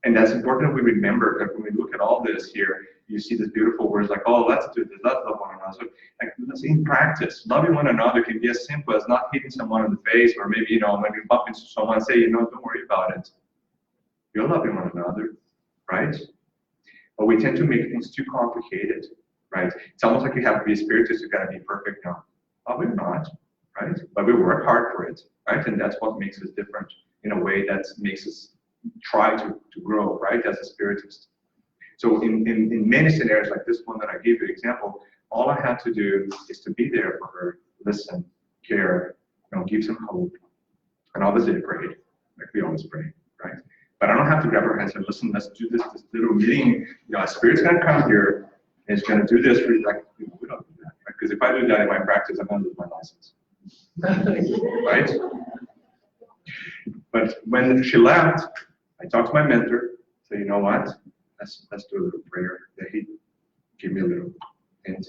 And that's important that we remember that when we look at all this here, you see these beautiful words like, oh, let's do this, let's love one another. So, like, let's in practice, loving one another can be as simple as not hitting someone in the face, or maybe, when you bump into someone, say, don't worry about it. You're loving one another, right? But we tend to make things too complicated, right? It's almost like you have to be a spiritist, you gotta be perfect now. But we're not, right? But we work hard for it, right? And that's what makes us different in a way that makes us try to grow, right, as a spiritist. So in many scenarios like this one that I gave you an example, all I had to do is to be there for her, listen, care, give some hope. And obviously I prayed, like we always pray, right? But I don't have to grab her hands and listen, let's do this little meeting. A spirit's gonna come here and it's gonna do this for you. Like, we don't do that, right? Because if I do that in my practice, I'm gonna lose my license. Right? But when she left, I talked to my mentor, said, you know what? Let's do a little prayer. That he gave me a little hint.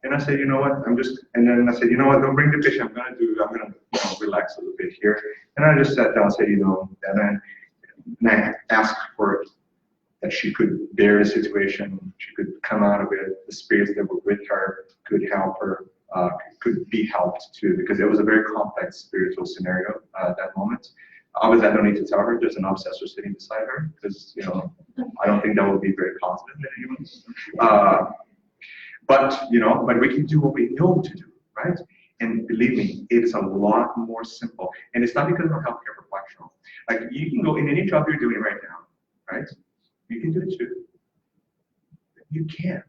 And I said, you know what? And then I said, you know what? Don't bring the fish. I'm gonna relax a little bit here. And I just sat down and said, and I asked for that she could bear the situation. She could come out of it. The spirits that were with her could help her, could be helped too, because it was a very complex spiritual scenario at that moment. Obviously, I don't need to tell her there's an obsessor sitting beside her, because I don't think that would be very positive in anyone. But we can do what we know to do, right? And believe me, it's a lot more simple. And it's not because I'm a healthcare professional. Like, you can go in any job you're doing right now, right? You can do it too. You can.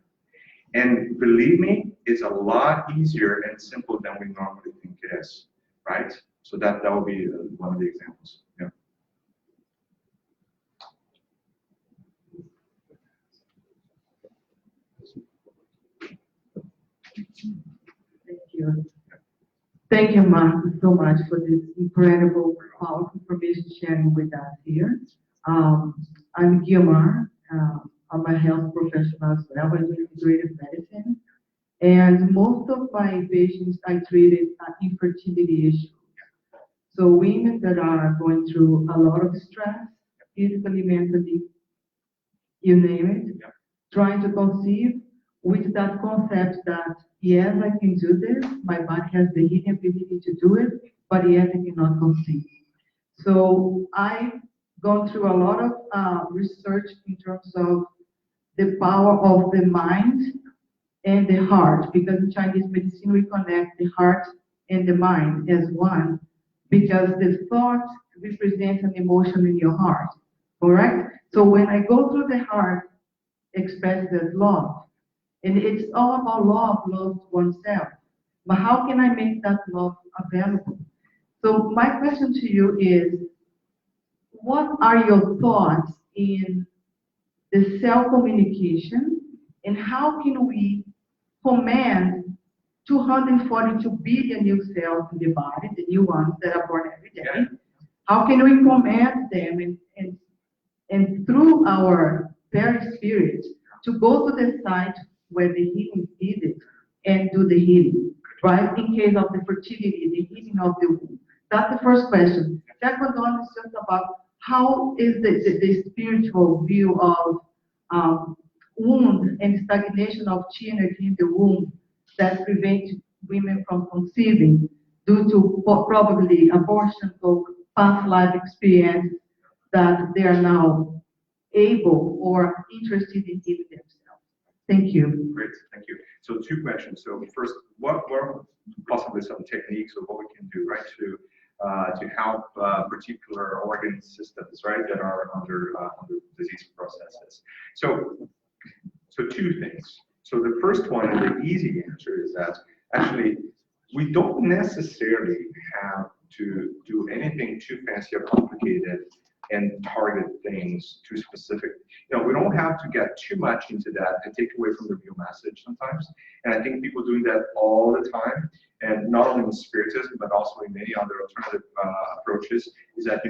And believe me, it's a lot easier and simple than we normally think it is, right? So that will be one of the examples. Yeah. Thank you. Thank you, Mark, so much for this incredible, powerful information sharing with us here. I'm Guillemar. I'm a health professional as well. I do integrative medicine. And most of my patients I treated infertility issues. So women that are going through a lot of stress, physically, mentally, you name it, Yeah. trying to conceive with that concept that, yes, I can do this, my body has the healing ability to do it, but yet I cannot conceive. So I've gone through a lot of research in terms of the power of the mind and the heart, because in Chinese medicine we connect the heart and the mind as one, because the thought represents an emotion in your heart, correct? So when I go through the heart, expressed as love, and it's all about love oneself. But how can I make that love available? So my question to you is, what are your thoughts in the self-communication, and how can we command 242 billion new cells in the body, the new ones that are born every day. Yeah. How can we command them and through our perispirit to go to the site where the healing is needed and do the healing, right? In case of the fertility, the healing of the womb. That's the first question. Second one is just about how is the spiritual view of wound and stagnation of chi energy in the womb that prevent women from conceiving due to probably abortion or past life experience that they are now able or interested in healing themselves. Thank you. Great, thank you. So 2 questions. So first, what are possibly some techniques of what we can do, right, to help particular organ systems, right, that are under disease processes? So 2 things. So the first one, and the easy answer, is that actually we don't necessarily have to do anything too fancy or complicated and target things too specific. We don't have to get too much into that and take away from the real message sometimes. And I think people doing that all the time, and not only in Spiritism, but also in many other alternative approaches, is that,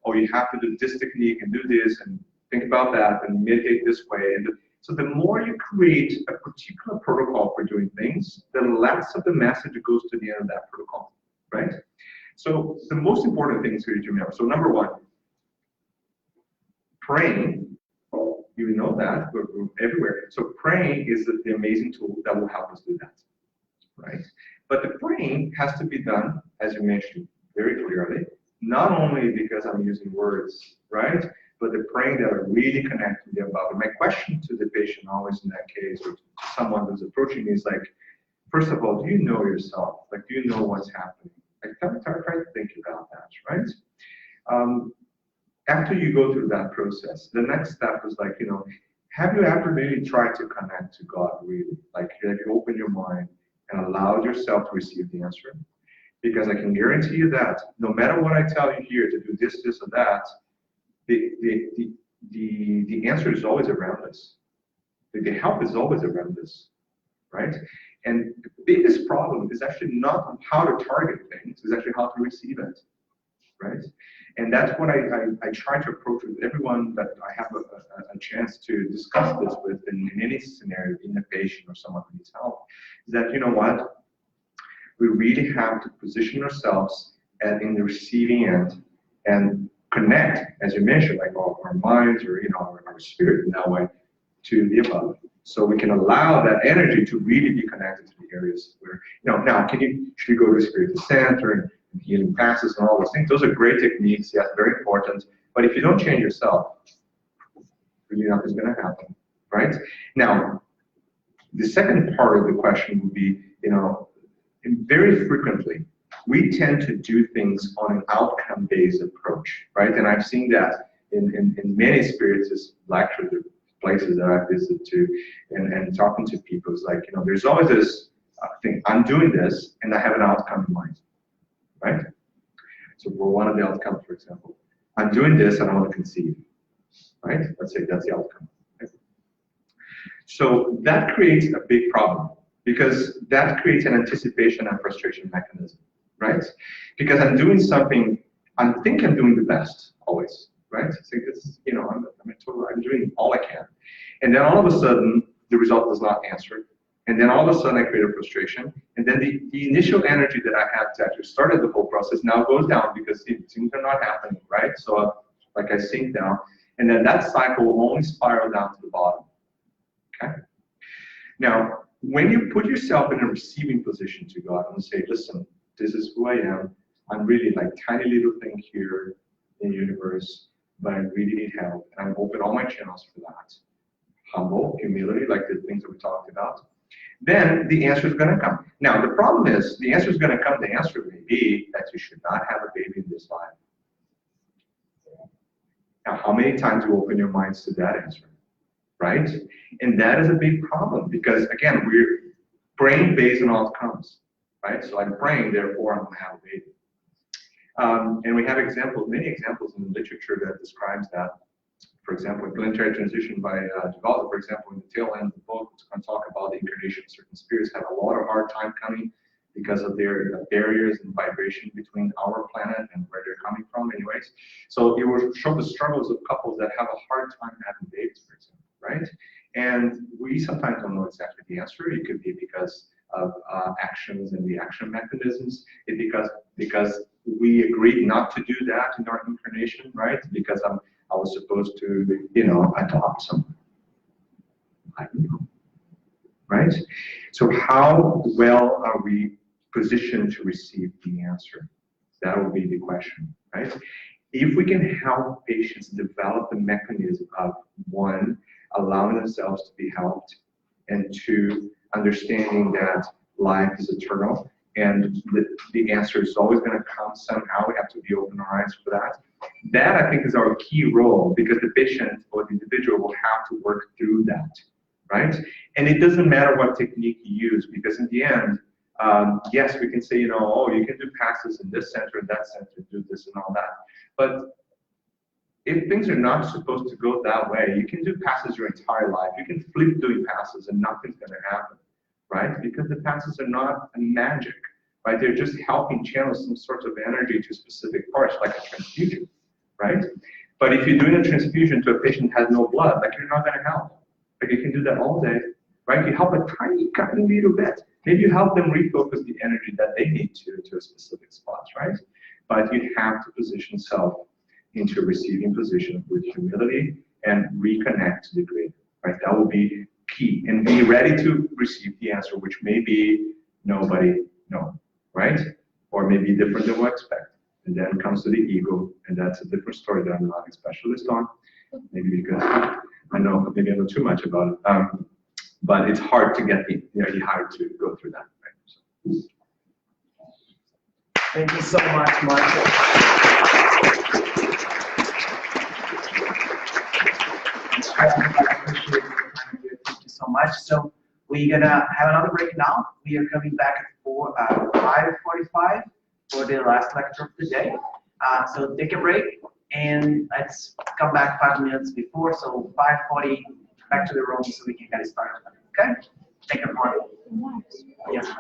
oh, you have to do this technique and do this and think about that and meditate this way. And so the more you create a particular protocol for doing things, the less of the message goes to the end of that protocol, right? So the most important things for you to remember. So number 1, praying, you know that, we're everywhere. So praying is the amazing tool that will help us do that, right? But the praying has to be done, as you mentioned very clearly, not only because I'm using words, right? But the praying that are really connected to the above. And my question to the patient always in that case, or to someone who's approaching me, is like, first of all, do you know yourself? Like, do you know what's happening? Like, try to think about that, right? After you go through that process, the next step is like, have you ever really tried to connect to God really? Like, have you opened your mind and allowed yourself to receive the answer? Because I can guarantee you that no matter what I tell you here to do this, this, or that, the answer is always around us. The help is always around us, right? And the biggest problem is actually not how to target things, it's actually how to receive it, right? And that's what I try to approach with everyone that I have a chance to discuss this with in any scenario, being a patient or someone who needs help, is that, you know what, we really have to position ourselves in the receiving end and connect, as you mentioned, like our minds or our spirit in that way to the above, so we can allow that energy to really be connected to the areas where now should you go to a spiritual center and healing passes and all those things? Those are great techniques, yes, very important. But if you don't change yourself, really nothing's going to happen, right? Now, the second part of the question would be, very frequently we tend to do things on an outcome-based approach, right? And I've seen that in many spiritist lectures or places that I've visited to, and talking to people. It's like, there's always this thing, I'm doing this, and I have an outcome in mind, right? So for one of the outcomes, for example, I'm doing this and I want to conceive, right? Let's say that's the outcome. Right? So that creates a big problem, because that creates an anticipation and frustration mechanism, right? Because I'm doing something, I think I'm doing the best always, right? So this, I'm doing all I can. And then all of a sudden, the result does not answer. And then all of a sudden, I create a frustration. And then the initial energy that I had to actually start the whole process now goes down because things are not happening, right? So like I sink down. And then that cycle will only spiral down to the bottom, okay? Now, when you put yourself in a receiving position to God and say, listen, this is who I am. I'm really like tiny little thing here in the universe, but I really need help. And I'm open all my channels for that. Humble, humility, like the things that we talked about. Then the answer is going to come. Now, the problem is, the answer is going to come. The answer may be that you should not have a baby in this life. Now, how many times you open your minds to that answer, right? And that is a big problem because, again, we're praying based on outcomes, right? So I'm praying, therefore I'm going to have a baby. And we have examples, many examples in the literature that describes that. For example, in Planetary Transition by Givaldo, for example, in the tail end of the book, it's going to talk about the incarnation of certain spirits have a lot of hard time coming because of their barriers and vibration between our planet and where they're coming from anyways. So it will show the struggles of couples that have a hard time having babies, for example, right? And we sometimes don't know exactly the answer. It could be because of actions and reaction mechanisms. It's because we agreed not to do that in our incarnation, right? Because I was supposed to, you know, adopt someone. I don't know, right? So how well are we positioned to receive the answer? That will be the question, right? If we can help patients develop the mechanism of, one, allowing themselves to be helped, and two, understanding that life is eternal and the answer is always going to come somehow. We have to be open our eyes for that. That, I think, is our key role, because the patient or the individual will have to work through that, right? And it doesn't matter what technique you use, because in the end, yes, we can say, you know, oh, you can do passes in this center and that center, do this and all that. But if things are not supposed to go that way, you can do passes your entire life. You can flip doing passes and nothing's going to happen, right? Because the passes are not magic, right? They're just helping channel some sort of energy to specific parts, like a transfusion, right? But if you're doing a transfusion to a patient who has no blood, like, you're not going to help. Like, you can do that all day, right? You help a tiny little bit. Maybe you help them refocus the energy that they need to a specific spot, right? But you have to position self into a receiving position with humility and reconnect to the grid, right? That will be key. And be ready to receive the answer, which may be nobody, no, right? Or maybe different than we expect. And then comes to the ego, and that's a different story that I'm not a specialist on. Maybe because I know, maybe I know too much about it. But it's hard to get hard to go through that, right? So. Thank you so much, Marco. I appreciate your time here. Thank you so much. So we're gonna have another break now. We are coming back at 5:45 for the last lecture of the day. So take a break and let's come back 5 minutes before. So 5:40, back to the room so we can get started. Okay? Take a break. Yeah.